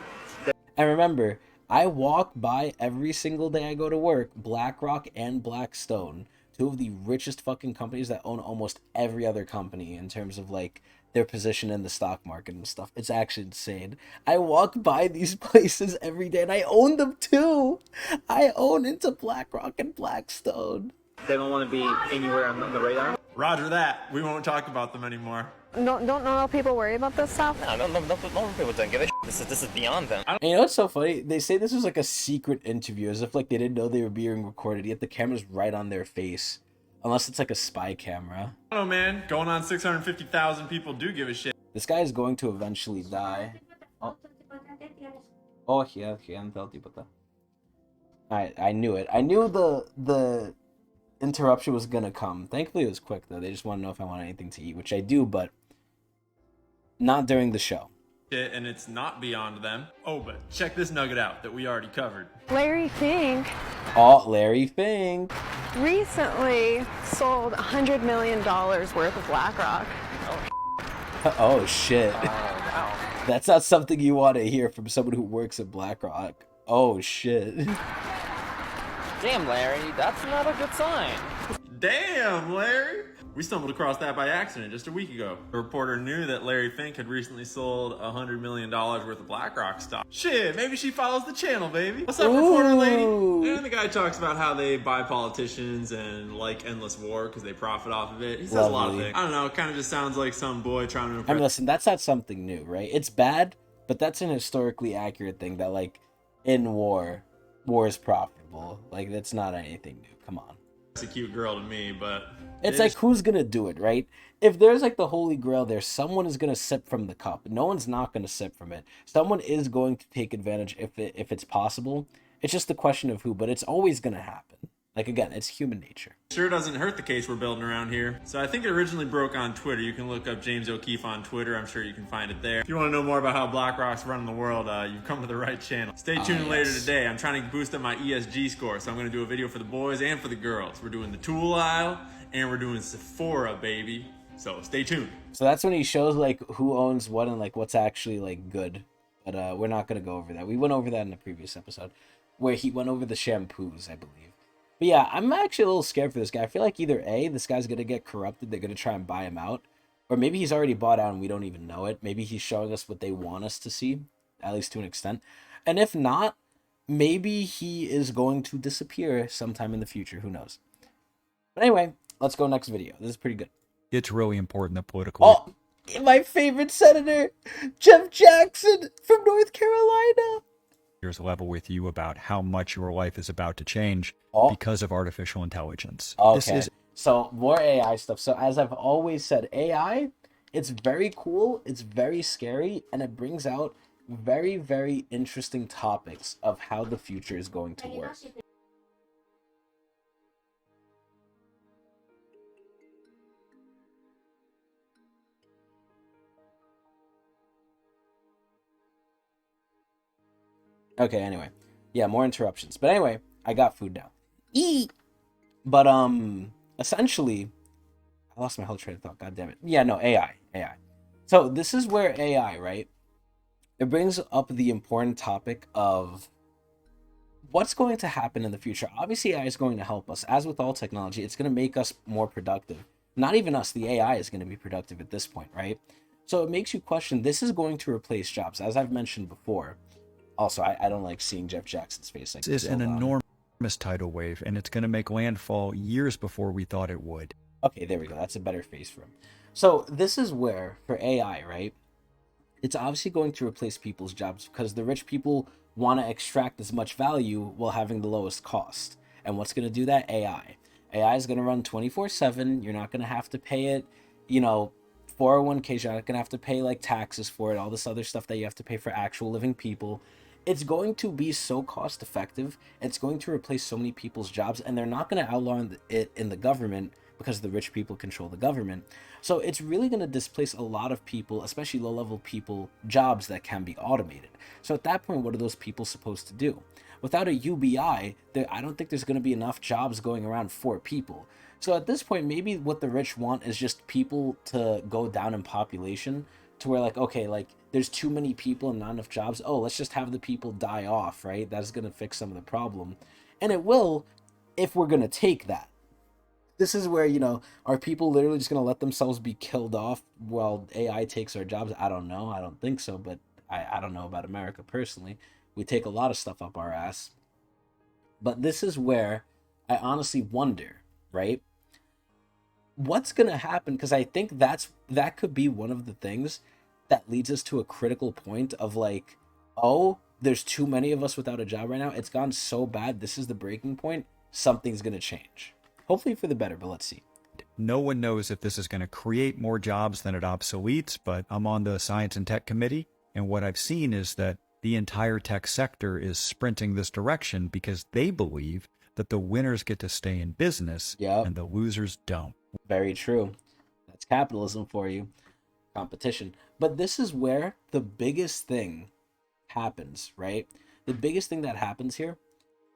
[SPEAKER 1] And remember, I walk by every single day I go to work, BlackRock and Blackstone, two of the richest fucking companies that own almost every other company in terms of, like, their position in the stock market and stuff. It's actually insane. I walk by these places every day and I own them too. I own into BlackRock and Blackstone.
[SPEAKER 18] They don't want to be anywhere on the radar.
[SPEAKER 17] Roger that. We won't talk about them anymore.
[SPEAKER 19] Don't normal people worry about this stuff?
[SPEAKER 20] No, normal people don't give a shit. This is beyond them.
[SPEAKER 1] And you know what's so funny? They say this was like a secret interview, as if like they didn't know they were being recorded, yet the camera's right on their face. Unless it's like a spy camera.
[SPEAKER 17] I don't know, man. Going on 650,000 people do give a shit.
[SPEAKER 1] This guy is going to eventually die. Oh, yeah, I knew it. I knew the interruption was gonna come. Thankfully it was quick though. They just want to know if I want anything to eat, which I do, but not during the show.
[SPEAKER 17] And it's not beyond them. Oh, but check this nugget out that we already covered.
[SPEAKER 19] Larry Fink.
[SPEAKER 1] Oh, Larry Fink.
[SPEAKER 19] Recently sold $100 million worth of BlackRock.
[SPEAKER 1] Oh shit. Wow. That's not something you want to hear from someone who works at BlackRock. Oh shit.
[SPEAKER 20] Damn, Larry, that's not a good sign.
[SPEAKER 17] Damn, Larry! We stumbled across that by accident just a week ago. A reporter knew that Larry Fink had recently sold $100 million worth of BlackRock stock. Shit, maybe she follows the channel, baby. What's up, reporter lady? And the guy talks about how they buy politicians and like endless war because they profit off of it. He says a lot of things. I don't know, it kind of just sounds like some boy trying to impress.
[SPEAKER 1] I mean, listen, that's not something new, right? It's bad, but that's an historically accurate thing that, like, in war is profitable. Like, that's not anything new. Come on.
[SPEAKER 17] It's a cute girl to me, but
[SPEAKER 1] it's like, who's gonna do it, right? If there's like the holy grail there, someone is gonna sip from the cup. No one's not gonna sip from it. Someone is going to take advantage if it's possible. It's just the question of who, but it's always gonna happen. Like, again, it's human nature.
[SPEAKER 17] Sure doesn't hurt the case we're building around here. So I think it originally broke on Twitter. You can look up James O'Keefe on Twitter. I'm sure you can find it there. If you want to know more about how BlackRock's running the world, you've come to the right channel. Stay tuned later today. I'm trying to boost up my ESG score, so I'm going to do a video for the boys and for the girls. We're doing the tool aisle, and we're doing Sephora, baby. So stay tuned.
[SPEAKER 1] So that's when he shows, like, who owns what and, like, what's actually, like, good. But we're not going to go over that. We went over that in the previous episode, where he went over the shampoos, I believe. But yeah, I'm actually a little scared for this guy. I feel like either A, this guy's going to get corrupted, they're going to try and buy him out, or maybe he's already bought out and we don't even know it. Maybe he's showing us what they want us to see, at least to an extent. And if not, maybe he is going to disappear sometime in the future. Who knows? But anyway, let's go next video. This is pretty good.
[SPEAKER 21] It's really important that political...
[SPEAKER 1] Oh, my favorite senator, Jeff Jackson from North Carolina.
[SPEAKER 21] ...leaders level with you about how much your life is about to change because of artificial intelligence.
[SPEAKER 1] Okay, so more AI stuff. So as I've always said, AI, it's very cool, it's very scary, and it brings out very, very interesting topics of how the future is going to work. Okay, anyway. Yeah, more interruptions. But anyway, I got food now. Eat! But, essentially, I lost my whole train of thought. God damn it. Yeah, no, AI. So this is where AI, right? It brings up the important topic of what's going to happen in the future. Obviously, AI is going to help us. As with all technology, it's going to make us more productive. Not even us, the AI is going to be productive at this point, right? So it makes you question, this is going to replace jobs, as I've mentioned before. Also, I don't like seeing Jeff Jackson's face. Like,
[SPEAKER 21] this is an enormous tidal wave, and it's going to make landfall years before we thought it would.
[SPEAKER 1] Okay, there we go. That's a better face for him. So this is where, for AI, right, it's obviously going to replace people's jobs because the rich people want to extract as much value while having the lowest cost. And what's going to do that? AI. AI is going to run 24/7. You're not going to have to pay it, 401ks. You're not going to have to pay like taxes for it, all this other stuff that you have to pay for actual living people. It's going to be so cost effective. It's going to replace so many people's jobs, and they're not going to outlaw it in the government because the rich people control the government. So it's really going to displace a lot of people, especially low-level people, jobs that can be automated. So at that point, what are those people supposed to do? Without a UBI, I don't think there's going to be enough jobs going around for people. So at this point, maybe what the rich want is just people to go down in population to where, like, okay, like, there's too many people and not enough jobs. Oh, let's just have the people die off, right? That's going to fix some of the problem. And it will if we're going to take that. This is where, are people literally just going to let themselves be killed off while AI takes our jobs? I don't know. I don't think so, but I don't know about America personally. We take a lot of stuff up our ass. But this is where I honestly wonder, right? What's going to happen? Because I think that could be one of the things that leads us to a critical point of like, oh, there's too many of us without a job right now. It's gone so bad. This is the breaking point. Something's going to change. Hopefully for the better, but let's see.
[SPEAKER 21] No one knows if this is going to create more jobs than it obsoletes, but I'm on the Science and Tech Committee, and what I've seen is that the entire tech sector is sprinting this direction because they believe that the winners get to stay in business and the losers don't.
[SPEAKER 1] Very true. That's capitalism for you. Competition. But this is where the biggest thing happens, right? The biggest thing that happens here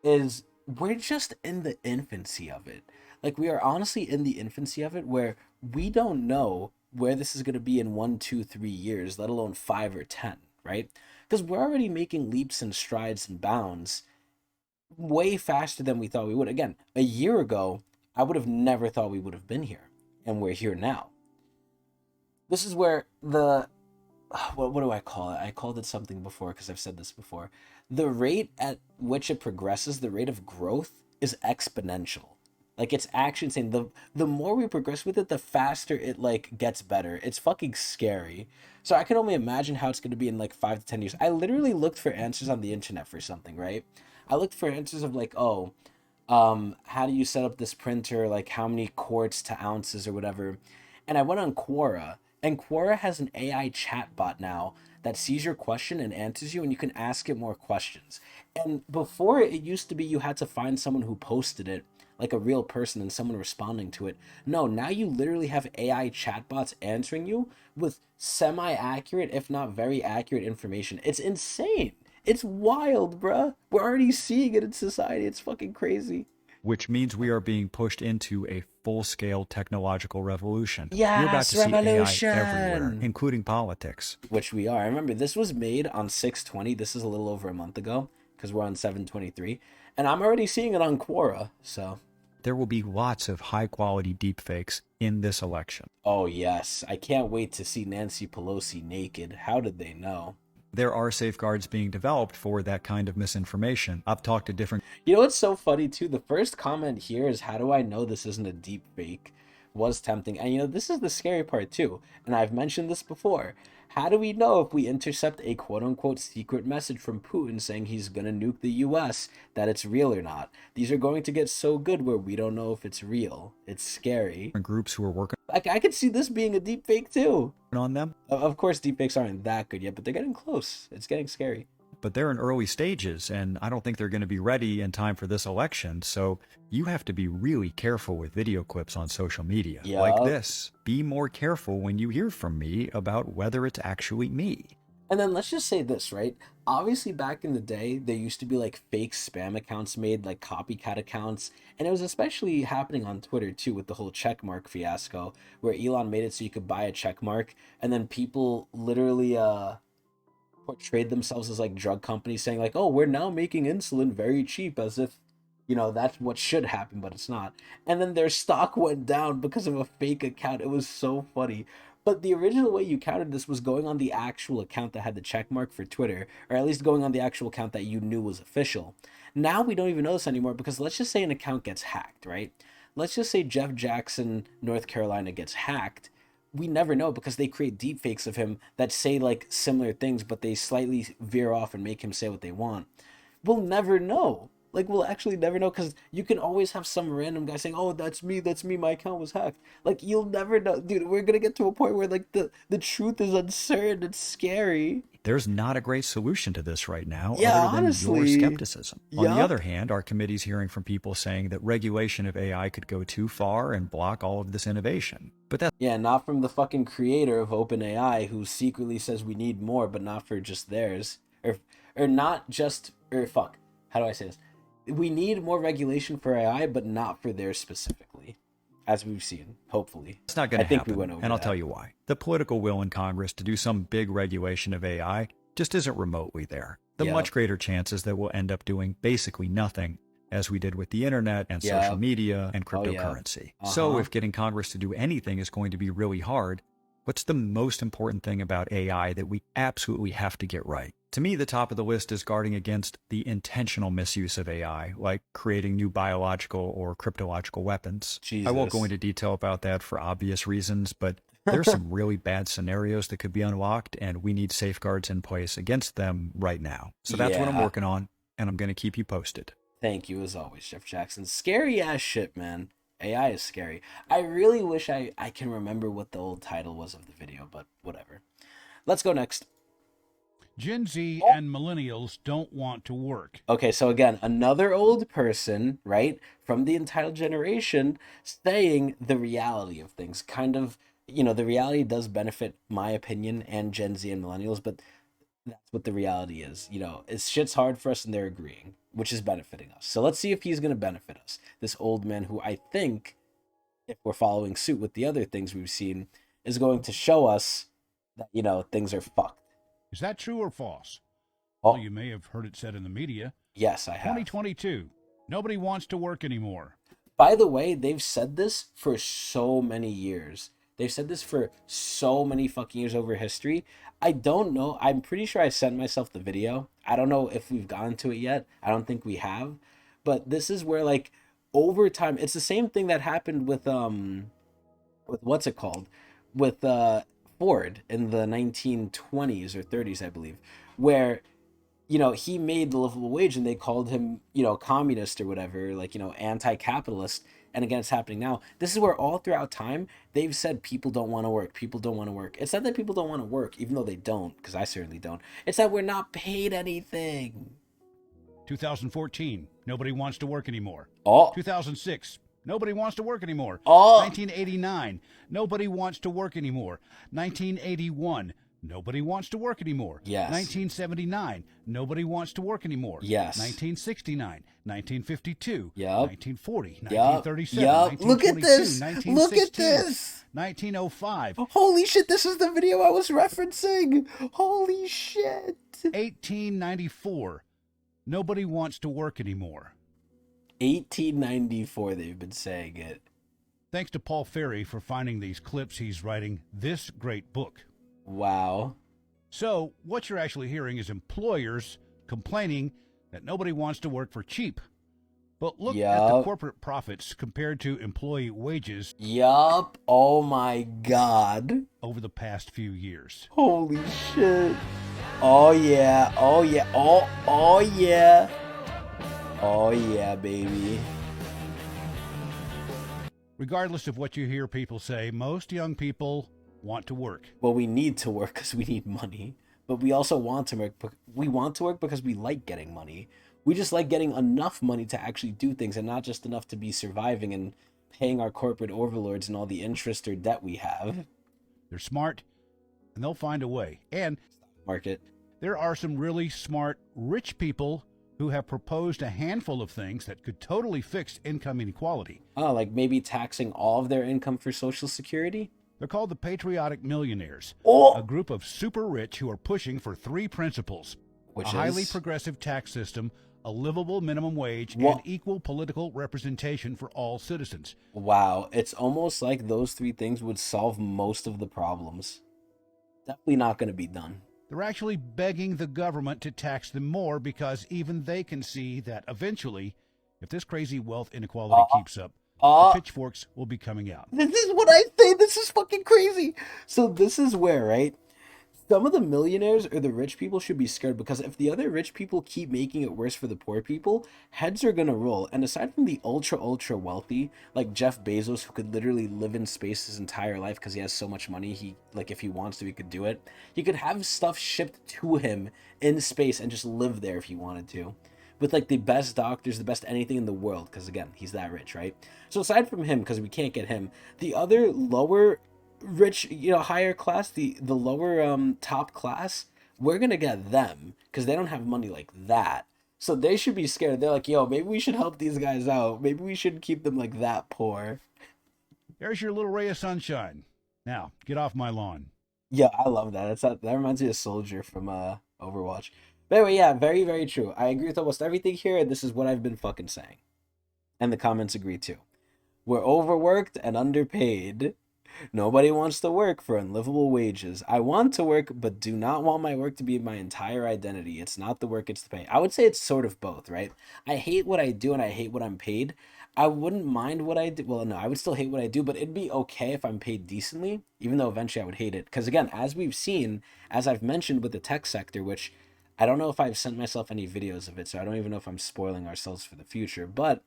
[SPEAKER 1] is we're just in the infancy of it. Like, we are honestly in the infancy of it where we don't know where this is going to be in 1, 2, 3 years, let alone 5 or 10, right? Because we're already making leaps and strides and bounds way faster than we thought we would. Again, a year ago, I would have never thought we would have been here, and we're here now. This is where what do I call it? I called it something before because I've said this before. The rate at which it progresses, the rate of growth, is exponential. Like, it's actually insane. The more we progress with it, the faster it, like, gets better. It's fucking scary. So I can only imagine how it's going to be in, like, 5 to 10 years. I literally looked for answers on the internet for something, right? I looked for answers of, like, how do you set up this printer? Like, how many quarts to ounces or whatever. And I went on Quora. And Quora has an AI chatbot now that sees your question and answers you, and you can ask it more questions. And before, it used to be you had to find someone who posted it, like a real person, and someone responding to it. No, now you literally have AI chatbots answering you with semi-accurate, if not very accurate information. It's insane. It's wild, bruh. We're already seeing it in society. It's fucking crazy.
[SPEAKER 21] Which means we are being pushed into a full-scale technological revolution.
[SPEAKER 1] Yes,
[SPEAKER 21] You're about to
[SPEAKER 1] revolution.
[SPEAKER 21] See AI everywhere, including politics.
[SPEAKER 1] Which we are. Remember, this was made on 6/20. This is a little over a month ago, because we're on 7/23. And I'm already seeing it on Quora, so...
[SPEAKER 21] There will be lots of high-quality deepfakes in this election.
[SPEAKER 1] Oh, yes. I can't wait to see Nancy Pelosi naked. How did they know?
[SPEAKER 21] there are safeguards being developed for that kind of misinformation. I've talked to different...
[SPEAKER 1] You know what's so funny too? The first comment here is, how do I know this isn't a deep fake? Was tempting. And you know, this is the scary part too. And I've mentioned this before. How do we know if we intercept a quote-unquote secret message from Putin saying he's gonna nuke the US, that it's real or not? These are going to get so good where we don't know if it's real. It's scary.
[SPEAKER 21] Groups who are working...
[SPEAKER 1] I could see this being a deep fake too.
[SPEAKER 21] On them.
[SPEAKER 1] Of course, deep fakes aren't that good yet, but they're getting close. It's getting scary.
[SPEAKER 21] But they're in early stages, and I don't think they're going to be ready in time for this election. So you have to be really careful with video clips on social media.
[SPEAKER 1] Yep.
[SPEAKER 21] Like this. Be more careful when you hear from me about whether it's actually me.
[SPEAKER 1] And then let's just say this, right? Obviously, back in the day, there used to be like fake spam accounts made, like copycat accounts. And it was especially happening on Twitter too, with the whole checkmark fiasco, where Elon made it so you could buy a checkmark, and then people literally portrayed themselves as like drug companies saying like, oh, we're now making insulin very cheap, as if, you know, that's what should happen, but it's not. And then their stock went down because of a fake account. It was so funny. But the original way you counted this was going on the actual account that had the check mark for Twitter, or at least going on the actual account that you knew was official. Now we don't even know this anymore, because let's just say an account gets hacked, right? Let's just say Jeff Jackson, North Carolina gets hacked. We never know, because they create deep fakes of him that say like similar things, but they slightly veer off and make him say what they want. We'll never know. Like, we'll actually never know, because you can always have some random guy saying, oh, that's me, my account was hacked. Like, you'll never know. Dude, we're gonna get to a point where like the truth is uncertain. It's scary.
[SPEAKER 21] There's not a great solution to this right now,
[SPEAKER 1] Yeah,
[SPEAKER 21] other than
[SPEAKER 1] honestly.
[SPEAKER 21] your skepticism. On the
[SPEAKER 1] Yup.
[SPEAKER 21] other hand, our committee's hearing from people saying that regulation of AI could go too far and block all of this innovation. But that's...
[SPEAKER 1] Yeah, not from the fucking creator of OpenAI, who secretly says we need more, but not for just theirs. Or not just, or fuck, how do I say this? We need more regulation for AI, but not for theirs specifically, as we've seen, hopefully.
[SPEAKER 21] It's not going to
[SPEAKER 1] I think
[SPEAKER 21] happen,
[SPEAKER 1] we went over
[SPEAKER 21] and I'll
[SPEAKER 1] that.
[SPEAKER 21] tell you why. The political will in Congress to do some big regulation of AI just isn't remotely there. The
[SPEAKER 1] Yep.
[SPEAKER 21] much greater chances that we'll end up doing basically nothing, as we did with the internet and
[SPEAKER 1] Yep.
[SPEAKER 21] social media and
[SPEAKER 1] Oh, yeah.
[SPEAKER 21] cryptocurrency.
[SPEAKER 1] Uh-huh.
[SPEAKER 21] So if getting Congress to do anything is going to be really hard, what's the most important thing about AI that we absolutely have to get right? To me, the top of the list is guarding against the intentional misuse of AI, like creating new biological or cryptological weapons. I won't go
[SPEAKER 1] Jesus.
[SPEAKER 21] into detail about that for obvious reasons, but there's some really bad scenarios that could be unlocked, and we need safeguards in place against them right now. So that's what I'm
[SPEAKER 1] Yeah.
[SPEAKER 21] working on, and I'm going to keep you posted.
[SPEAKER 1] Thank you, as always, Jeff Jackson. Scary ass shit, man. AI is scary. I really wish I can remember what the old title was of the video, but whatever. Let's go next.
[SPEAKER 4] Gen Z and millennials don't want to work.
[SPEAKER 1] Okay, so again, another old person, right, from the entitled generation, saying the reality of things. Kind of, you know, the reality does benefit my opinion and Gen Z and millennials, but that's what the reality is. You know, it's shit's hard for us and they're agreeing, which is benefiting us. So let's see if he's going to benefit us. This old man who I think, if we're following suit with the other things we've seen, is going to show us that, you know, things are fucked.
[SPEAKER 4] Is that true or false?
[SPEAKER 1] Oh.
[SPEAKER 4] Well, you may have heard it said in the media.
[SPEAKER 1] Yes, I have.
[SPEAKER 4] 2022. Nobody wants to work anymore.
[SPEAKER 1] By the way, they've said this for so many years. They've said this for so many fucking years over history. I don't know. I'm pretty sure I sent myself the video. I don't know if we've gotten to it yet. I don't think we have. But this is where, like, over time, it's the same thing that happened with what's it called? With Ford in the 1920s or 30s, I believe, where, you know, he made the livable wage and they called him, you know, communist or whatever, like, you know, anti-capitalist. And again, it's happening now. This is where all throughout time, they've said people don't want to work. People don't want to work. It's not that people don't want to work, even though they don't, because I certainly don't. It's that we're not paid anything.
[SPEAKER 4] 2014. Nobody wants to work anymore.
[SPEAKER 1] Oh.
[SPEAKER 4] 2006. Nobody wants to work anymore.
[SPEAKER 1] Oh.
[SPEAKER 4] 1989. Nobody wants to work anymore. 1981. Nobody wants to work anymore.
[SPEAKER 1] Yes.
[SPEAKER 4] 1979. Nobody wants to work anymore.
[SPEAKER 1] Yes.
[SPEAKER 4] 1969. 1952.
[SPEAKER 1] Yep.
[SPEAKER 4] 1940.
[SPEAKER 1] Yep.
[SPEAKER 4] 1937.
[SPEAKER 1] Yep. Look at this.
[SPEAKER 4] 1922,
[SPEAKER 1] Look at this.
[SPEAKER 4] 1905.
[SPEAKER 1] Holy shit, this is the video I was referencing. Holy shit.
[SPEAKER 4] 1894. Nobody wants to work anymore.
[SPEAKER 1] 1894, they've been saying it.
[SPEAKER 4] Thanks to Paul Ferry for finding these clips. He's writing this great book.
[SPEAKER 1] Wow.
[SPEAKER 4] So what you're actually hearing is employers complaining that nobody wants to work for cheap. But look at the corporate profits compared to employee wages.
[SPEAKER 1] Yup. Oh my God.
[SPEAKER 4] Over the past few years.
[SPEAKER 1] Holy shit. Oh yeah. Oh yeah. Oh yeah. Oh yeah, baby.
[SPEAKER 4] Regardless of what you hear people say, most young people want to work.
[SPEAKER 1] Well, we need to work because we need money. But we also want to work. We want to work because we like getting money. We just like getting enough money to actually do things and not just enough to be surviving and paying our corporate overlords and all the interest or debt we have.
[SPEAKER 4] They're smart and they'll find a way. And
[SPEAKER 1] market.
[SPEAKER 4] There are some really smart, rich people who have proposed a handful of things that could totally fix income inequality.
[SPEAKER 1] Oh, like maybe taxing all of their income for Social Security?
[SPEAKER 4] They're called the Patriotic Millionaires, a group of super rich who are pushing for three principles. A highly progressive tax system, a livable minimum wage, and equal political representation for all citizens.
[SPEAKER 1] Wow, it's almost like those three things would solve most of the problems. Definitely not going to be done.
[SPEAKER 4] They're actually begging the government to tax them more because even they can see that eventually, if this crazy wealth inequality keeps up, the pitchforks will be coming out.
[SPEAKER 1] This is what I say. This is fucking crazy. So this is where, right? Some of the millionaires or the rich people should be scared because if the other rich people keep making it worse for the poor people, heads are going to roll. And aside from the ultra wealthy, like Jeff Bezos, who could literally live in space his entire life because he has so much money, he, like, if he wants to, he could do it. He could have stuff shipped to him in space and just live there if he wanted to. With, like, the best doctors, the best anything in the world, because, again, he's that rich, right? So aside from him, because we can't get him, the other lower rich, you know, higher class, the lower top class, we're gonna get them because they don't have money like that, so they should be scared. They're like, yo, maybe we should help these guys out, maybe we should keep them like that poor.
[SPEAKER 4] There's your little ray of sunshine. Now get off my lawn.
[SPEAKER 1] Yeah, I love that. That reminds me of Soldier from Overwatch. But anyway, yeah, very, very true. I agree with almost everything here, and this is what I've been fucking saying, and the comments agree too. We're overworked and underpaid. Nobody wants to work for unlivable wages. I want to work, but do not want my work to be my entire identity. It's not the work, it's the pay. I would say it's sort of both, right? I hate what I do and I hate what I'm paid. I wouldn't mind what I do. Well, no, I would still hate what I do, but it'd be okay if I'm paid decently, even though eventually I would hate it. Because again, as we've seen, as I've mentioned with the tech sector, which I don't know if I've sent myself any videos of it, so I don't even know if I'm spoiling ourselves for the future, but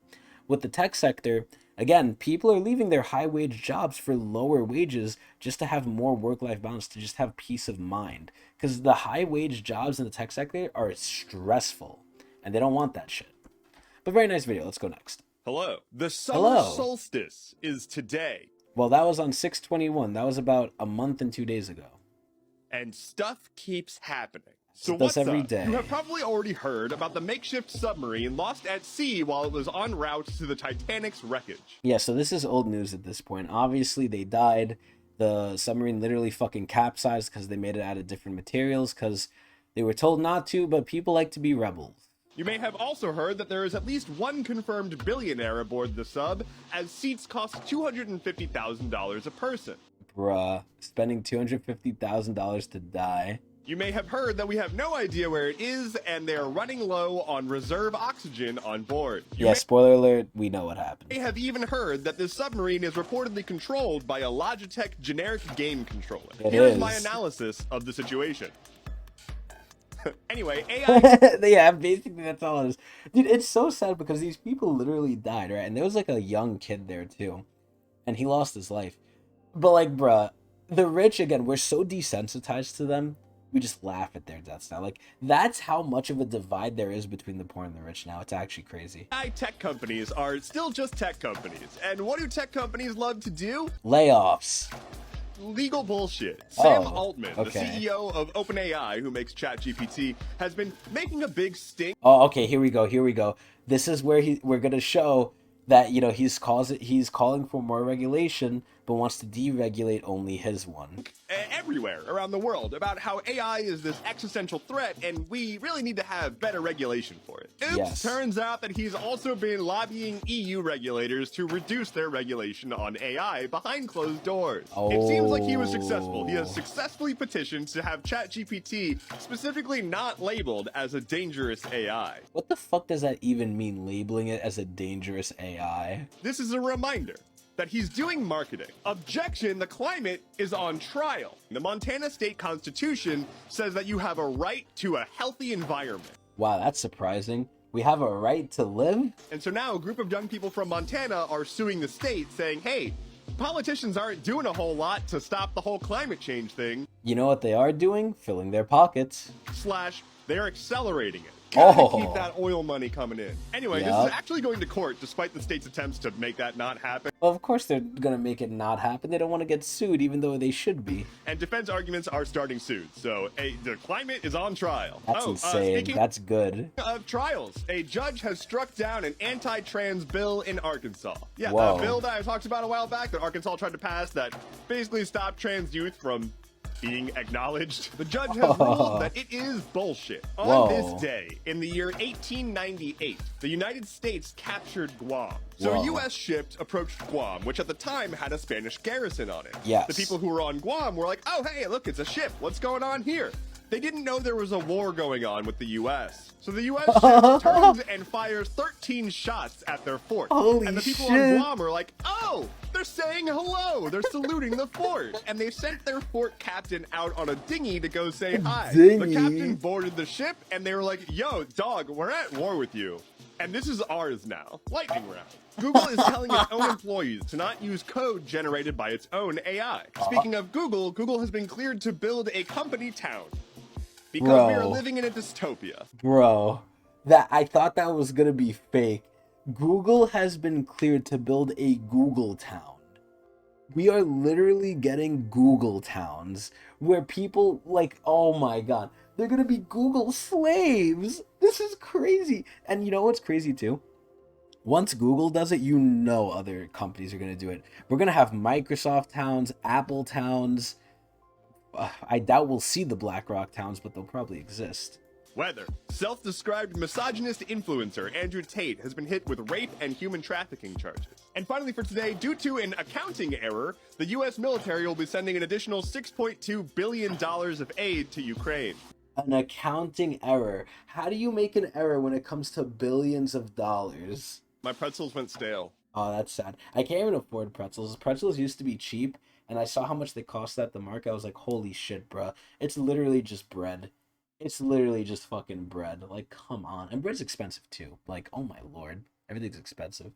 [SPEAKER 1] with the tech sector, again, people are leaving their high-wage jobs for lower wages just to have more work-life balance, to just have peace of mind. Because the high-wage jobs in the tech sector are stressful, and they don't want that shit. But very nice video. Let's go next.
[SPEAKER 6] Hello. The summer solstice is today.
[SPEAKER 1] Well, that was on 6/21. That was about a month and 2 days ago.
[SPEAKER 6] And stuff keeps happening. So
[SPEAKER 1] what's
[SPEAKER 6] what's
[SPEAKER 1] every
[SPEAKER 6] up?
[SPEAKER 1] day.
[SPEAKER 6] You have probably already heard about the makeshift submarine lost at sea while it was en route to the Titanic's wreckage.
[SPEAKER 1] Yeah, so this is old news at this point. Obviously, they died. The submarine literally fucking capsized because they made it out of different materials because they were told not to, but people like to be rebels.
[SPEAKER 6] You may have also heard that there is at least one confirmed billionaire aboard the sub, as seats cost $250,000 a person.
[SPEAKER 1] Bruh, spending $250,000 to die.
[SPEAKER 6] You may have heard that we have no idea where it is, and they are running low on reserve oxygen on board.
[SPEAKER 1] Yeah, spoiler alert, we know what happened.
[SPEAKER 6] You may have even heard that this submarine is reportedly controlled by a Logitech generic game controller. Here's my analysis of the situation. Anyway, AI...
[SPEAKER 1] Yeah, basically that's all it is. Dude, it's so sad because these people literally died, right? And there was like a young kid there too. And he lost his life. But like, bruh, the rich, again, we're so desensitized to them. We just laugh at their deaths now. Like, that's how much of a divide there is between the poor and the rich now. It's actually crazy.
[SPEAKER 6] AI tech companies are still just tech companies. And what do tech companies love to do?
[SPEAKER 1] Layoffs.
[SPEAKER 6] Legal bullshit. Sam Altman, the CEO of OpenAI, who makes ChatGPT, has been making a big stink.
[SPEAKER 1] Oh, okay, here we go. This is where we're going to show that, you know, he's calling for more regulation, but wants to deregulate only his one.
[SPEAKER 6] Everywhere around the world about how AI is this existential threat and we really need to have better regulation for it. Oops,
[SPEAKER 1] Yes.
[SPEAKER 6] turns out that he's also been lobbying EU regulators to reduce their regulation on AI behind closed doors. It seems like he was successful. He has successfully petitioned to have ChatGPT specifically not labeled as a dangerous AI.
[SPEAKER 1] What the fuck does that even mean, labeling it as a dangerous AI?
[SPEAKER 6] This is a reminder that he's doing marketing. Objection, the climate is on trial. The Montana State Constitution says that you have a right to a healthy environment.
[SPEAKER 1] Wow, that's surprising. We have a right to live?
[SPEAKER 6] And so now a group of young people from Montana are suing the state saying, hey, politicians aren't doing a whole lot to stop the whole climate change thing.
[SPEAKER 1] You know what they are doing? Filling their pockets.
[SPEAKER 6] / they're accelerating it. Gotta
[SPEAKER 1] Oh.
[SPEAKER 6] keep that oil money coming in. Anyway, this
[SPEAKER 1] Yep.
[SPEAKER 6] is actually going to court despite the state's attempts to make that not happen.
[SPEAKER 1] Well, of course they're gonna make it not happen. They don't want to get sued, even though they should be.
[SPEAKER 6] And defense arguments are starting suits. So the climate is on trial.
[SPEAKER 1] That's insane.
[SPEAKER 6] Speaking
[SPEAKER 1] That's good.
[SPEAKER 6] of trials, a judge has struck down an anti-trans bill in Arkansas. Yeah,
[SPEAKER 1] Whoa.
[SPEAKER 6] a bill that I talked about a while back that Arkansas tried to pass that basically stopped trans youth from being acknowledged. The judge has ruled that it is bullshit. On
[SPEAKER 1] Whoa.
[SPEAKER 6] this day, in the year 1898, the United States captured Guam. So
[SPEAKER 1] Whoa.
[SPEAKER 6] a U.S. ship approached Guam, which at the time had a Spanish garrison on it.
[SPEAKER 1] Yes.
[SPEAKER 6] The people who were on Guam were like, oh, hey, look, it's a ship. What's going on here? They didn't know there was a war going on with the U.S. So the U.S. ship turns and fires 13 shots at their fort.
[SPEAKER 1] Holy
[SPEAKER 6] and the people
[SPEAKER 1] shit.
[SPEAKER 6] on Guam are like, oh, they're saying hello. They're saluting the fort. And they sent their fort captain out on a dinghy to go say hi.
[SPEAKER 1] Dinghy?
[SPEAKER 6] The captain boarded the ship and they were like, yo, dog, we're at war with you. And this is ours now. Lightning round. Google is telling its own employees to not use code generated by its own AI. Speaking of Google, Google has been cleared to build a company town. Because we are
[SPEAKER 1] Bro.
[SPEAKER 6] living in a dystopia.
[SPEAKER 1] Bro, I thought that was gonna be fake. Google has been cleared to build a Google town. We are literally getting Google towns where people like, oh my god, they're gonna be Google slaves. This is crazy. And you know what's crazy too? Once Google does it, you know other companies are gonna do it. We're gonna have Microsoft towns, Apple towns. I doubt we'll see the BlackRock towns, but they'll probably exist.
[SPEAKER 6] Weather. Self-described misogynist influencer Andrew Tate has been hit with rape and human trafficking charges. And finally for today, due to an accounting error, the US military will be sending an additional $6.2 billion of aid to Ukraine.
[SPEAKER 1] An accounting error. How do you make an error when it comes to billions of dollars?
[SPEAKER 6] My pretzels went stale.
[SPEAKER 1] Oh, that's sad. I can't even afford pretzels. Pretzels used to be cheap, and I saw how much they cost at the market. I was like, holy shit, bruh. It's literally just bread. It's literally just fucking bread. Like, come on. And bread's expensive, too. Like, oh my lord. Everything's expensive.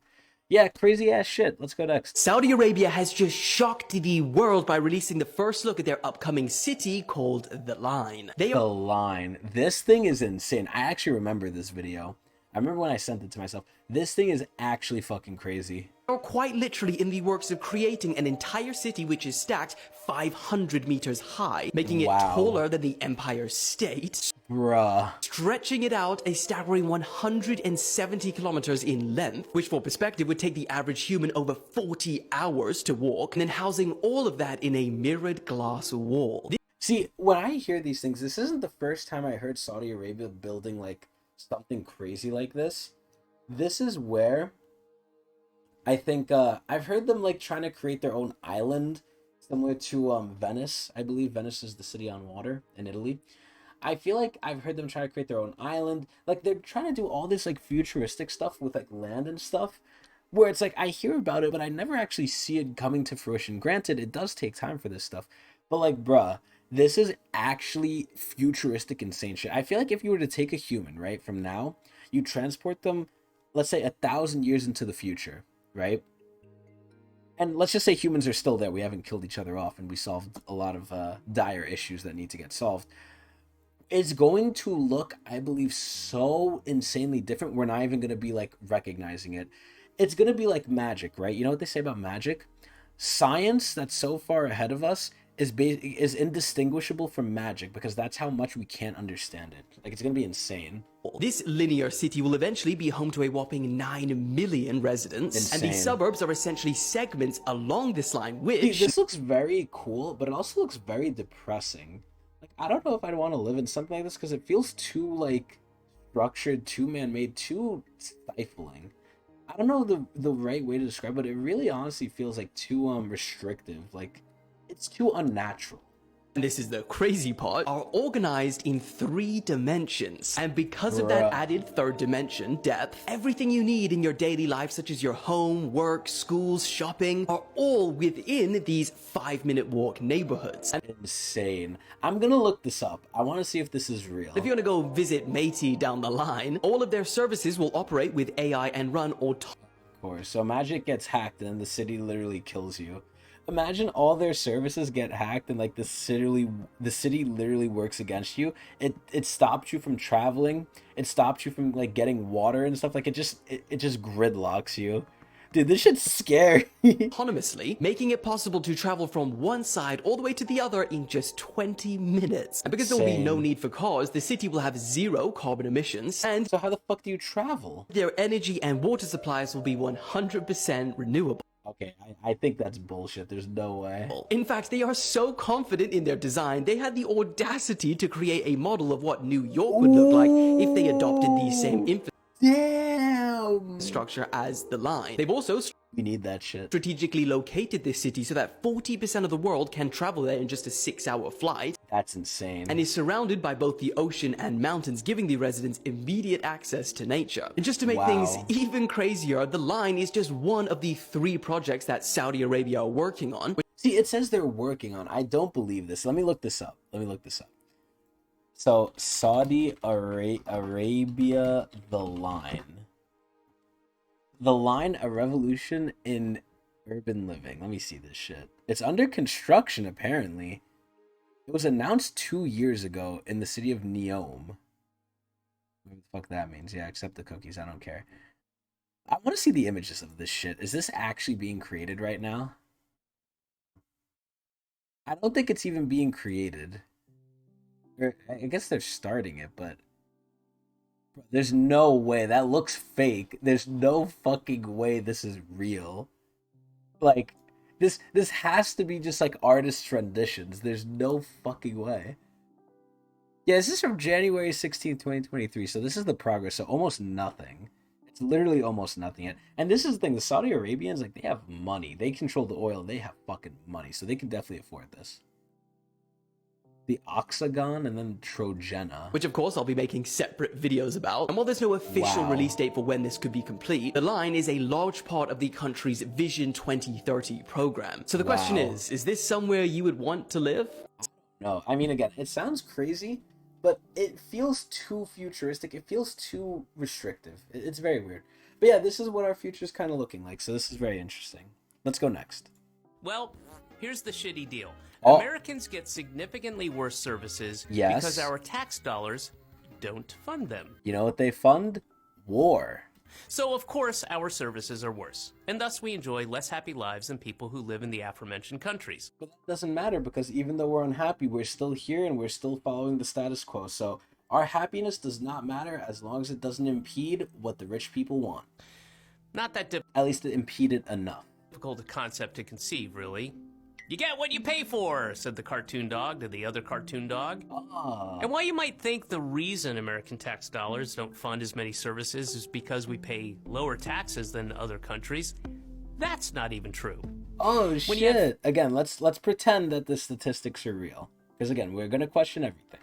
[SPEAKER 1] Yeah, crazy ass shit. Let's go next.
[SPEAKER 10] Saudi Arabia has just shocked the world by releasing the first look at their upcoming city called The Line.
[SPEAKER 1] The Line. This thing is insane. I actually remember this video. I remember when I sent it to myself. This thing is actually fucking crazy.
[SPEAKER 10] Or quite literally in the works of creating an entire city which is stacked 500 meters high, making it taller than the Empire State.
[SPEAKER 1] Bruh.
[SPEAKER 10] Stretching it out a staggering 170 kilometers in length, which for perspective would take the average human over 40 hours to walk, and then housing all of that in a mirrored glass wall.
[SPEAKER 1] See, when I hear these things, this isn't the first time I heard Saudi Arabia building, like, something crazy like this. This is where I think I've heard them like trying to create their own island similar to Venice. I believe Venice is the city on water in Italy. I feel like I've heard them try to create their own island. Like they're trying to do all this like futuristic stuff with like land and stuff where it's like I hear about it but I never actually see it coming to fruition. Granted, it does take time for this stuff. But like bruh, this is actually futuristic insane shit. I feel like if you were to take a human, right, from now, you transport them, let's say 1,000 years into the future, right? And let's just say humans are still there. We haven't killed each other off and we solved a lot of dire issues that need to get solved. It's going to look, I believe, so insanely different. We're not even going to be like recognizing it. It's going to be like magic, right? You know what they say about magic? Science that's so far ahead of us is indistinguishable from magic because that's how much we can't understand it. Like, it's gonna be insane.
[SPEAKER 10] This linear city will eventually be home to a whopping 9 million residents.
[SPEAKER 1] Insane.
[SPEAKER 10] And the suburbs are essentially segments along this line, which...
[SPEAKER 1] See, this looks very cool, but it also looks very depressing. Like, I don't know if I'd want to live in something like this because it feels too, like, structured, too man-made, too stifling. I don't know the right way to describe it, but it really honestly feels like too restrictive. Like, it's too unnatural.
[SPEAKER 10] And this is the crazy part, are organized in 3 dimensions. And because of that added 3rd dimension, depth, everything you need in your daily life, such as your home, work, schools, shopping, are all within these 5-minute walk neighborhoods.
[SPEAKER 1] Insane. I'm gonna look this up. I want to see if this is real.
[SPEAKER 10] If you want to go visit Matey down the line, all of their services will operate with AI and run autonomously.
[SPEAKER 1] Of course. So imagine it gets hacked and then the city literally kills you. Imagine all their services get hacked and like the city literally works against you. It stops you from traveling. It stops you from like getting water and stuff. Like it just gridlocks you. Dude, this shit's scary.
[SPEAKER 10] Autonomously, making it possible to travel from one side all the way to the other in just 20 minutes. And because there will be no need for cars, the city will have 0 carbon emissions. And
[SPEAKER 1] so how the fuck do you travel?
[SPEAKER 10] Their energy and water supplies will be 100% renewable.
[SPEAKER 1] Okay, I think that's bullshit. There's no way.
[SPEAKER 10] In fact, they are so confident in their design, they had the audacity to create a model of what New York would look like if they adopted the same infrastructure as the line. They've also
[SPEAKER 1] we need that shit.
[SPEAKER 10] Strategically located this city so that 40% of the world can travel there in just a 6-hour flight.
[SPEAKER 1] That's insane.
[SPEAKER 10] And is surrounded by both the ocean and mountains, giving the residents immediate access to nature. And just to make things even crazier, the line is just one of the 3 projects that Saudi Arabia are working on.
[SPEAKER 1] See, it says they're working on. I don't believe this. Let me look this up. So, Saudi Arabia, the line. The line, a revolution in urban living. Let me see this shit. It's under construction, apparently. It was announced 2 years ago in the city of Neom. What the fuck that means? Yeah, accept the cookies. I don't care. I want to see the images of this shit. Is this actually being created right now? I don't think it's even being created. I guess they're starting it, but there's no way. That looks fake. There's no fucking way this is real. Like, this has to be just like artist renditions. There's no fucking way. Yeah, this is from January 16th, 2023. So this is the progress. So almost nothing. It's literally almost nothing yet. And this is the thing. The Saudi Arabians, like, they have money. They control the oil. They have fucking money. So they can definitely afford this. The Oxagon and then Trojena.
[SPEAKER 10] Which of course I'll be making separate videos about. And while there's no official release date for when this could be complete, the line is a large part of the country's Vision 2030 program. So the question is this somewhere you would want to live?
[SPEAKER 1] No, I mean, again, it sounds crazy, but it feels too futuristic. It feels too restrictive. It's very weird. But yeah, this is what our future is kind of looking like. So this is very interesting. Let's go next.
[SPEAKER 5] Well, here's the shitty deal.
[SPEAKER 1] Oh.
[SPEAKER 5] Americans get significantly worse services
[SPEAKER 1] Yes.
[SPEAKER 5] because our tax dollars don't fund them.
[SPEAKER 1] You know what they fund? War.
[SPEAKER 5] So, of course, our services are worse, and thus we enjoy less happy lives than people who live in the aforementioned countries.
[SPEAKER 1] But that doesn't matter because even though we're unhappy, we're still here and we're still following the status quo. So our happiness does not matter as long as it doesn't impede what the rich people want.
[SPEAKER 5] Not that
[SPEAKER 1] At least it impeded enough.
[SPEAKER 5] difficult a concept to conceive, really. You get what you pay for, said the cartoon dog to the other cartoon dog. And while you might think the reason American tax dollars don't fund as many services is because we pay lower taxes than other countries, that's not even true.
[SPEAKER 1] Oh shit! Again, let's pretend that the statistics are real, because again, we're gonna question everything.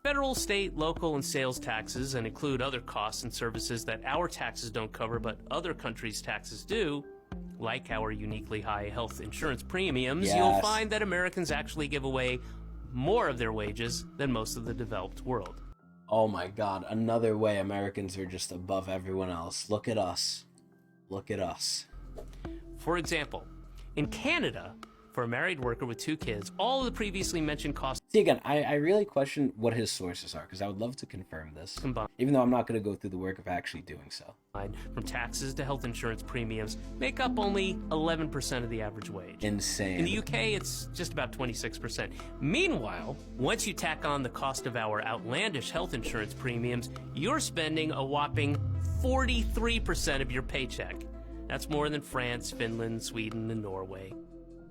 [SPEAKER 5] Federal, state, local, and sales taxes, and include other costs and services that our taxes don't cover but other countries' taxes do, like our uniquely high health insurance premiums, you'll find that Americans actually give away more of their wages than most of the developed world.
[SPEAKER 1] Oh my god, another way Americans are just above everyone else. Look at us. Look at us.
[SPEAKER 5] For example, in Canada, for a married worker with 2 kids, all of the previously mentioned costs...
[SPEAKER 1] See, again, I really question what his sources are, because I would love to confirm this, even though I'm not going to go through the work of actually doing so.
[SPEAKER 5] From taxes to health insurance premiums, make up only 11% of the average wage.
[SPEAKER 1] Insane.
[SPEAKER 5] In the UK, it's just about 26%. Meanwhile, once you tack on the cost of our outlandish health insurance premiums, you're spending a whopping 43% of your paycheck. That's more than France, Finland, Sweden, and Norway.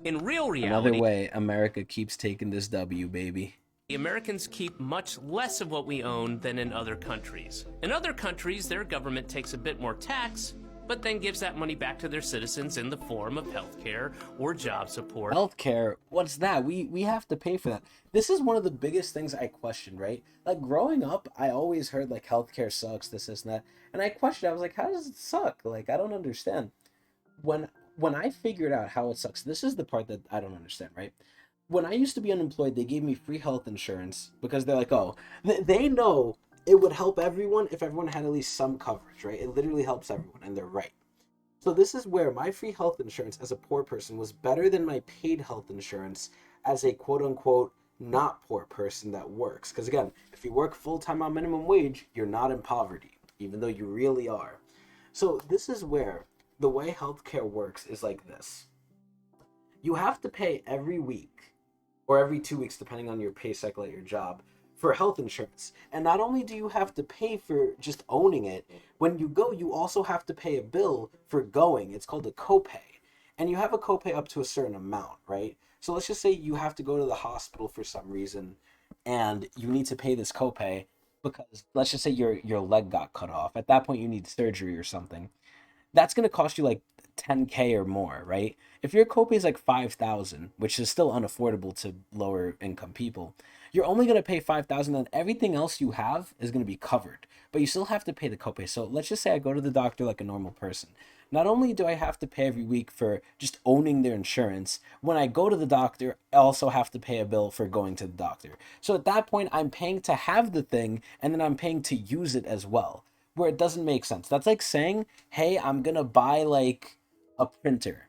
[SPEAKER 5] In real reality...
[SPEAKER 1] Another way America keeps taking this W, baby.
[SPEAKER 5] The Americans keep much less of what we own than in other countries. In other countries, their government takes a bit more tax, but then gives that money back to their citizens in the form of healthcare or job support.
[SPEAKER 1] Healthcare? What's that? We have to pay for that. This is one of the biggest things I questioned, right? Like growing up, I always heard like healthcare sucks, this and that. And I questioned, I was like, how does it suck? Like I don't understand. When I figured out how it sucks, this is the part that I don't understand, right? When I used to be unemployed, they gave me free health insurance because they're like, oh, they know it would help everyone if everyone had at least some coverage, right? It literally helps everyone, and they're right. So this is where my free health insurance as a poor person was better than my paid health insurance as a quote-unquote not poor person that works. Because again, if you work full-time on minimum wage, you're not in poverty, even though you really are. So this is where the way healthcare works is like this. You have to pay every week or every 2 weeks, depending on your pay cycle at your job, for health insurance. And not only do you have to pay for just owning it, when you go, you also have to pay a bill for going. It's called a copay. And you have a copay up to a certain amount, right? So let's just say you have to go to the hospital for some reason and you need to pay this copay because let's just say your leg got cut off. At that point, you need surgery or something. That's going to cost you like 10K or more, right? If your copay is like 5,000, which is still unaffordable to lower income people, you're only going to pay 5,000 and everything else you have is going to be covered, but you still have to pay the copay. So let's just say I go to the doctor like a normal person. Not only do I have to pay every week for just owning their insurance, when I go to the doctor, I also have to pay a bill for going to the doctor. So at that point, I'm paying to have the thing and then I'm paying to use it as well, where it doesn't make sense. That's like saying, hey, I'm going to buy like a printer.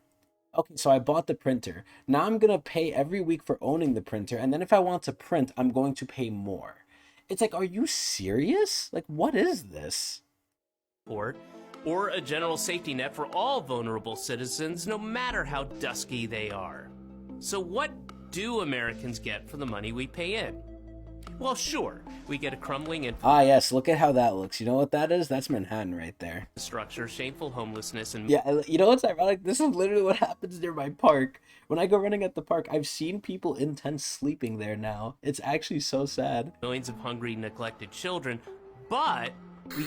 [SPEAKER 1] Okay, so I bought the printer. Now I'm going to pay every week for owning the printer. And then if I want to print, I'm going to pay more. It's like, are you serious? Like, what is this?
[SPEAKER 5] Or a general safety net for all vulnerable citizens, no matter how dusky they are. So what do Americans get for the money we pay in? Well, sure, we get a crumbling
[SPEAKER 1] Ah, yes, look at how that looks. You know what that is? That's Manhattan right there.
[SPEAKER 5] Structure, shameful homelessness, and...
[SPEAKER 1] Yeah, you know what's ironic? This is literally what happens near my park. When I go running at the park, I've seen people in tents sleeping there now. It's actually so sad.
[SPEAKER 5] Millions of hungry, neglected children, but...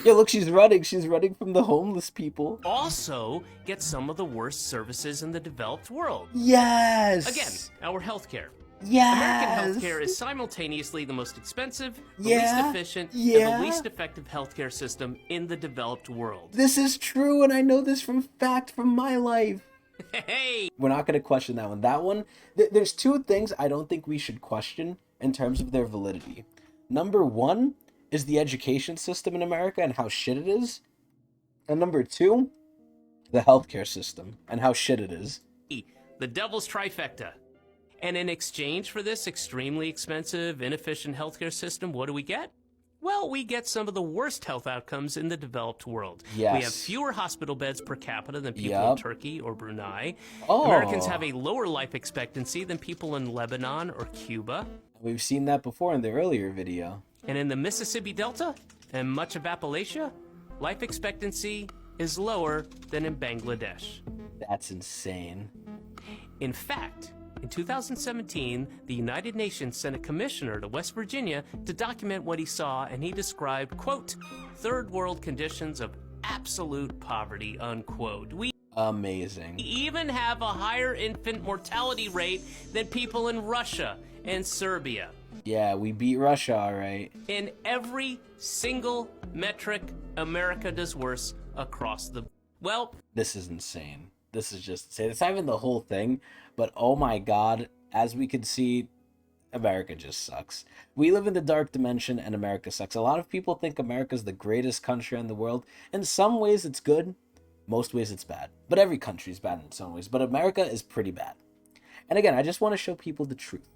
[SPEAKER 1] Yeah, look, she's running. She's running from the homeless people.
[SPEAKER 5] Also get some of the worst services in the developed world.
[SPEAKER 1] Yes!
[SPEAKER 5] Again, our healthcare.
[SPEAKER 1] Yes!
[SPEAKER 5] American healthcare is simultaneously the most expensive, the
[SPEAKER 1] Yeah,
[SPEAKER 5] least efficient, and
[SPEAKER 1] yeah.
[SPEAKER 5] the least effective healthcare system in the developed world.
[SPEAKER 1] This is true, and I know this from fact from my life.
[SPEAKER 5] Hey!
[SPEAKER 1] We're not going to question that one. That one, there's two things I don't think we should question in terms of their validity. Number one is the education system in America and how shit it is. And number two, the healthcare system and how shit it is.
[SPEAKER 5] The devil's trifecta. And in exchange for this extremely expensive, inefficient healthcare system, what do we get? Well, we get some of the worst health outcomes in the developed world.
[SPEAKER 1] Yes.
[SPEAKER 5] We have fewer hospital beds per capita than people
[SPEAKER 1] Yup.
[SPEAKER 5] in Turkey or Brunei.
[SPEAKER 1] Oh.
[SPEAKER 5] Americans have a lower life expectancy than people in Lebanon or Cuba.
[SPEAKER 1] We've seen that before in the earlier video.
[SPEAKER 5] And in the Mississippi Delta and much of Appalachia, life expectancy is lower than in Bangladesh.
[SPEAKER 1] That's insane.
[SPEAKER 5] In fact, in 2017, the United Nations sent a commissioner to West Virginia to document what he saw, and he described, quote, third world conditions of absolute poverty, unquote. We
[SPEAKER 1] Amazing.
[SPEAKER 5] even have a higher infant mortality rate than people in Russia and Serbia.
[SPEAKER 1] Yeah, we beat Russia, all right.
[SPEAKER 5] In every single metric, America does worse across the... Well...
[SPEAKER 1] This is insane. This is just insane. It's not even the whole thing, but oh my god, as we can see, America just sucks. We live in the dark dimension and America sucks. A lot of people think America's the greatest country in the world. In some ways it's good, most ways it's bad. But every country is bad in some ways, but America is pretty bad. And again, I just want to show people the truth.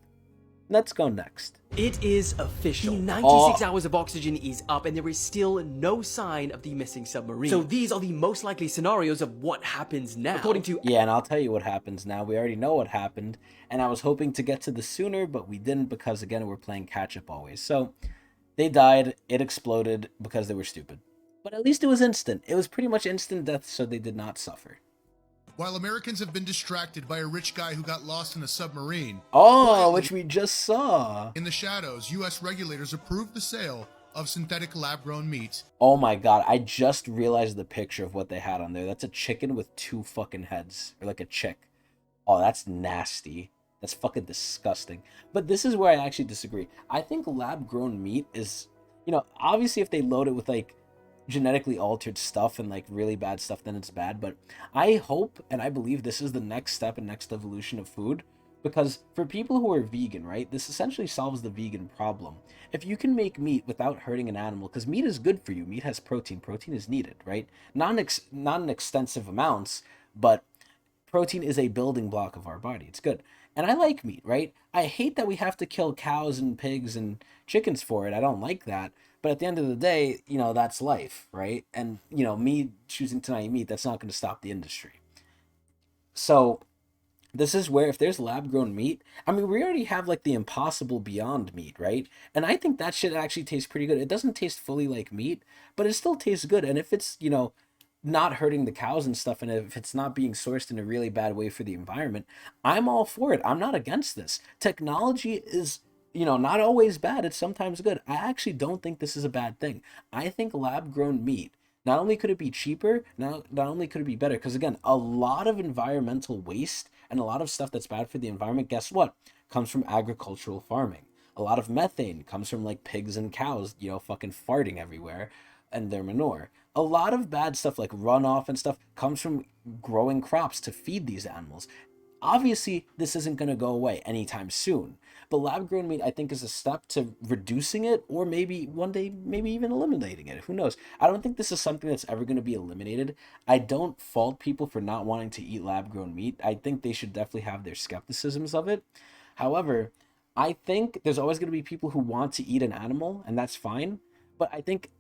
[SPEAKER 1] Let's go next.
[SPEAKER 10] It is official. 96 hours of oxygen is up and there is still no sign of the missing submarine. So these are the most likely scenarios of what happens now. According to...
[SPEAKER 1] Yeah, and I'll tell you what happens now. We already know what happened. And I was hoping to get to this sooner, but we didn't because, again, we're playing catch-up always. So they died. It exploded because they were stupid. But at least it was instant. It was pretty much instant death, so they did not suffer.
[SPEAKER 3] While Americans have been distracted by a rich guy who got lost in a submarine.
[SPEAKER 1] Oh, which we just saw.
[SPEAKER 3] In the shadows, U.S. regulators approved the sale of synthetic lab-grown meat.
[SPEAKER 1] Oh my god, I just realized the picture of what they had on there. That's a chicken with 2 fucking heads. Or like a chick. Oh, that's nasty. That's fucking disgusting. But this is where I actually disagree. I think lab-grown meat is, you know, obviously if they load it with like genetically altered stuff and like really bad stuff, then it's bad. But I hope and I believe this is the next step and next evolution of food, because for people who are vegan, right, this essentially solves the vegan problem. If you can make meat without hurting an animal, because meat is good for you, meat has protein is needed, right, not in extensive amounts, but protein is a building block of our body. It's good. And I like meat, right? I hate that we have to kill cows and pigs and chickens for it. I don't like that. But at the end of the day, you know, that's life, right? And, you know, me choosing to not eat meat, that's not going to stop the industry. So this is where if there's lab-grown meat, I mean, we already have like the Impossible Beyond meat, right? And I think that shit actually tastes pretty good. It doesn't taste fully like meat, but it still tastes good. And if it's, you know, not hurting the cows and stuff, and if it's not being sourced in a really bad way for the environment, I'm all for it. I'm not against this. Technology is, you know, not always bad. It's sometimes good. I actually don't think this is a bad thing. I think lab-grown meat, not only could it be cheaper, not only could it be better, because again, a lot of environmental waste and a lot of stuff that's bad for the environment, guess what? Comes from agricultural farming. A lot of methane comes from like pigs and cows, you know, fucking farting everywhere and their manure. A lot of bad stuff like runoff and stuff comes from growing crops to feed these animals. Obviously, this isn't going to go away anytime soon, but lab-grown meat, I think, is a step to reducing it, or maybe one day, maybe even eliminating it. Who knows? I don't think this is something that's ever going to be eliminated. I don't fault people for not wanting to eat lab-grown meat. I think they should definitely have their skepticisms of it. However, I think there's always going to be people who want to eat an animal, and that's fine. But I think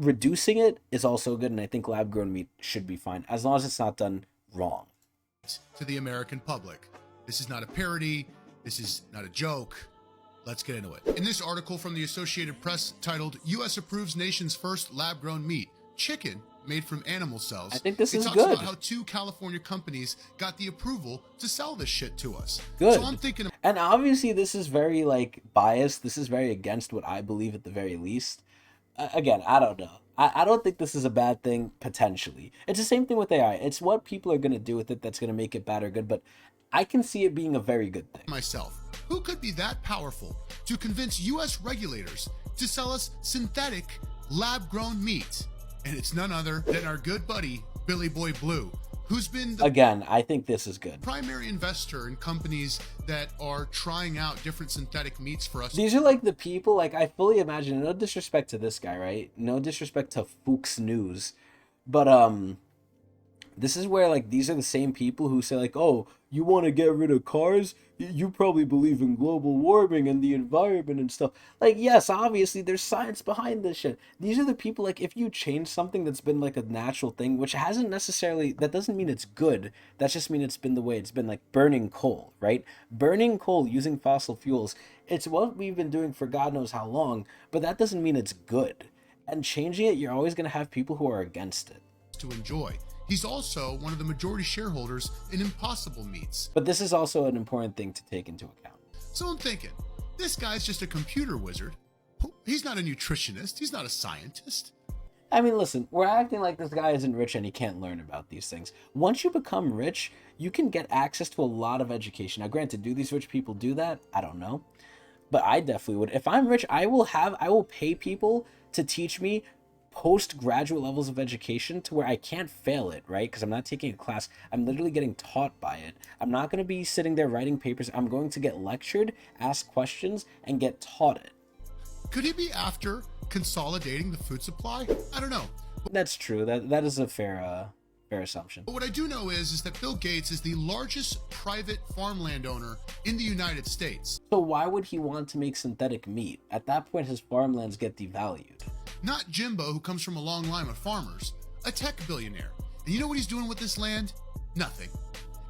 [SPEAKER 1] reducing it is also good, and I think lab-grown meat should be fine, as long as it's not done wrong.
[SPEAKER 3] To the American public. This is not a parody. This is not a joke. Let's get into it. In this article from the Associated Press titled, U.S. approves nation's first lab-grown meat, chicken made from animal cells.
[SPEAKER 1] I think this is
[SPEAKER 3] good. It talks about how 2 California companies got the approval to sell this shit to us.
[SPEAKER 1] Good.
[SPEAKER 3] So I'm thinking...
[SPEAKER 1] And obviously this is very, like, biased. This is very against what I believe at the very least. Again, I don't know. I don't think this is a bad thing, potentially. It's the same thing with AI. It's what people are going to do with it that's going to make it bad or good, but I can see it being a very good thing.
[SPEAKER 3] Myself, who could be that powerful to convince U.S. regulators to sell us synthetic, lab-grown meat? And it's none other than our good buddy, Billy Boy Blue, who's been the
[SPEAKER 1] Again, I think this is good.
[SPEAKER 3] primary investor in companies that are trying out different synthetic meats for us.
[SPEAKER 1] These are like the people, like, I fully imagine, no disrespect to this guy, right? No disrespect to Fox News, but this is where, like, these are the same people who say, like, oh, you want to get rid of cars? You probably believe in global warming and the environment and stuff. Like, yes, obviously, there's science behind this shit. These are the people, like, if you change something that's been, like, a natural thing, which hasn't necessarily, that doesn't mean it's good. That just means it's been the way it's been, like, burning coal, right? Burning coal using fossil fuels, it's what we've been doing for God knows how long, but that doesn't mean it's good. And changing it, you're always going to have people who are against it.
[SPEAKER 3] To enjoy. He's also one of the majority shareholders in Impossible Meats.
[SPEAKER 1] But this is also an important thing to take into account.
[SPEAKER 3] So I'm thinking, this guy's just a computer wizard. He's not a nutritionist. He's not a scientist.
[SPEAKER 1] I mean, listen, we're acting like this guy isn't rich and he can't learn about these things. Once you become rich, you can get access to a lot of education. Now, granted, do these rich people do that? I don't know. But I definitely would. If I'm rich, I will pay people to teach me postgraduate levels of education to where I can't fail it, right? Because I'm not taking a class. I'm literally getting taught by it. I'm not going to be sitting there writing papers. I'm going to get lectured, ask questions, and get taught it.
[SPEAKER 3] Could he be after consolidating the food supply? I don't know.
[SPEAKER 1] That's true. That is a fair assumption.
[SPEAKER 3] But what I do know is that Bill Gates is the largest private farmland owner in the United States.
[SPEAKER 1] So why would he want to make synthetic meat? At that point, his farmlands get devalued.
[SPEAKER 3] Not Jimbo, who comes from a long line of farmers, a tech billionaire. And you know what he's doing with this land? Nothing.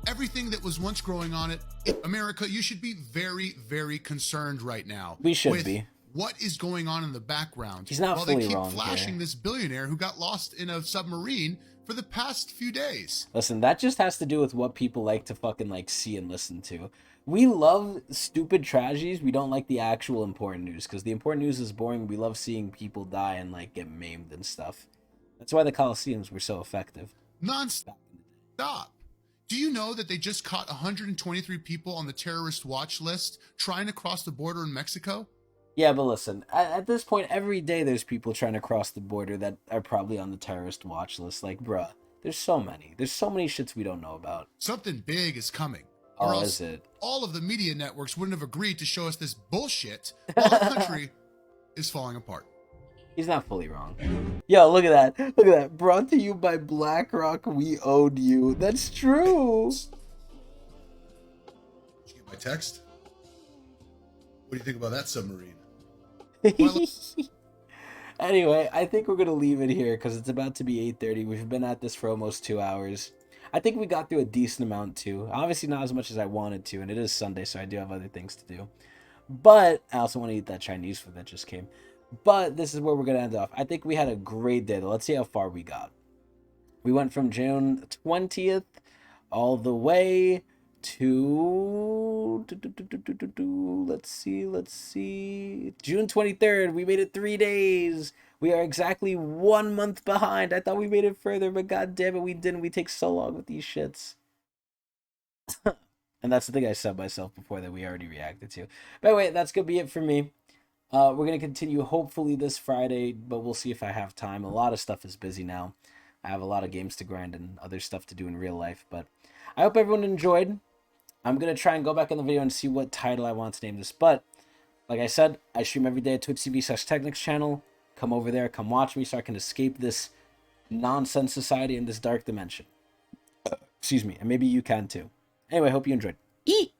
[SPEAKER 3] Everything that was once growing on it. America, you should be very, very concerned right now.
[SPEAKER 1] We should be.
[SPEAKER 3] what is going on in the background.
[SPEAKER 1] He's not
[SPEAKER 3] while
[SPEAKER 1] fully
[SPEAKER 3] they keep
[SPEAKER 1] wrong
[SPEAKER 3] flashing
[SPEAKER 1] here.
[SPEAKER 3] this billionaire who got lost in a submarine for the past few days.
[SPEAKER 1] Listen, that just has to do with what people like to fucking like see and listen to. We love stupid tragedies. We don't like the actual important news because the important news is boring. We love seeing people die and like get maimed and stuff. That's why the Colosseums were so effective.
[SPEAKER 3] Non-stop. Do you know that they just caught 123 people on the terrorist watch list trying to cross the border in Mexico?
[SPEAKER 1] Yeah, but listen, at this point, every day there's people trying to cross the border that are probably on the terrorist watch list. Like, bruh, there's so many. There's so many shits we don't know about.
[SPEAKER 3] Something big is coming.
[SPEAKER 1] Oh,
[SPEAKER 3] Or else
[SPEAKER 1] is it?
[SPEAKER 3] all of the media networks wouldn't have agreed to show us this bullshit while our country is falling apart.
[SPEAKER 1] He's not fully wrong. Yo, look at that. Look at that. Brought to you by BlackRock, we owed you. That's true.
[SPEAKER 3] Did you get my text? What do you think about that submarine?
[SPEAKER 1] Anyway, I think we're going to leave it here because it's about to be 8:30. We've been at this for almost 2 hours. I think we got through a decent amount too. Obviously not as much as I wanted to, and it is Sunday, so I do have other things to do. But I also want to eat that Chinese food that just came. But this is where we're going to end off. I think we had a great day, though. Let's see how far we got. We went from June 20th all the way to... Let's see. June 23rd. We made it 3 days. We are exactly 1 month behind. I thought we made it further, but god damn it, we didn't. We take so long with these shits. And that's the thing I said myself before that we already reacted to. But anyway, that's going to be it for me. We're going to continue hopefully this Friday, but we'll see if I have time. A lot of stuff is busy now. I have a lot of games to grind and other stuff to do in real life, but I hope everyone enjoyed. I'm going to try and go back in the video and see what title I want to name this, but like I said, I stream every day at twitch.tv/Tecnics channel. Come over there, come watch me so I can escape this nonsense society in this dark dimension. Excuse me, and maybe you can too. Anyway, hope you enjoyed. Eat!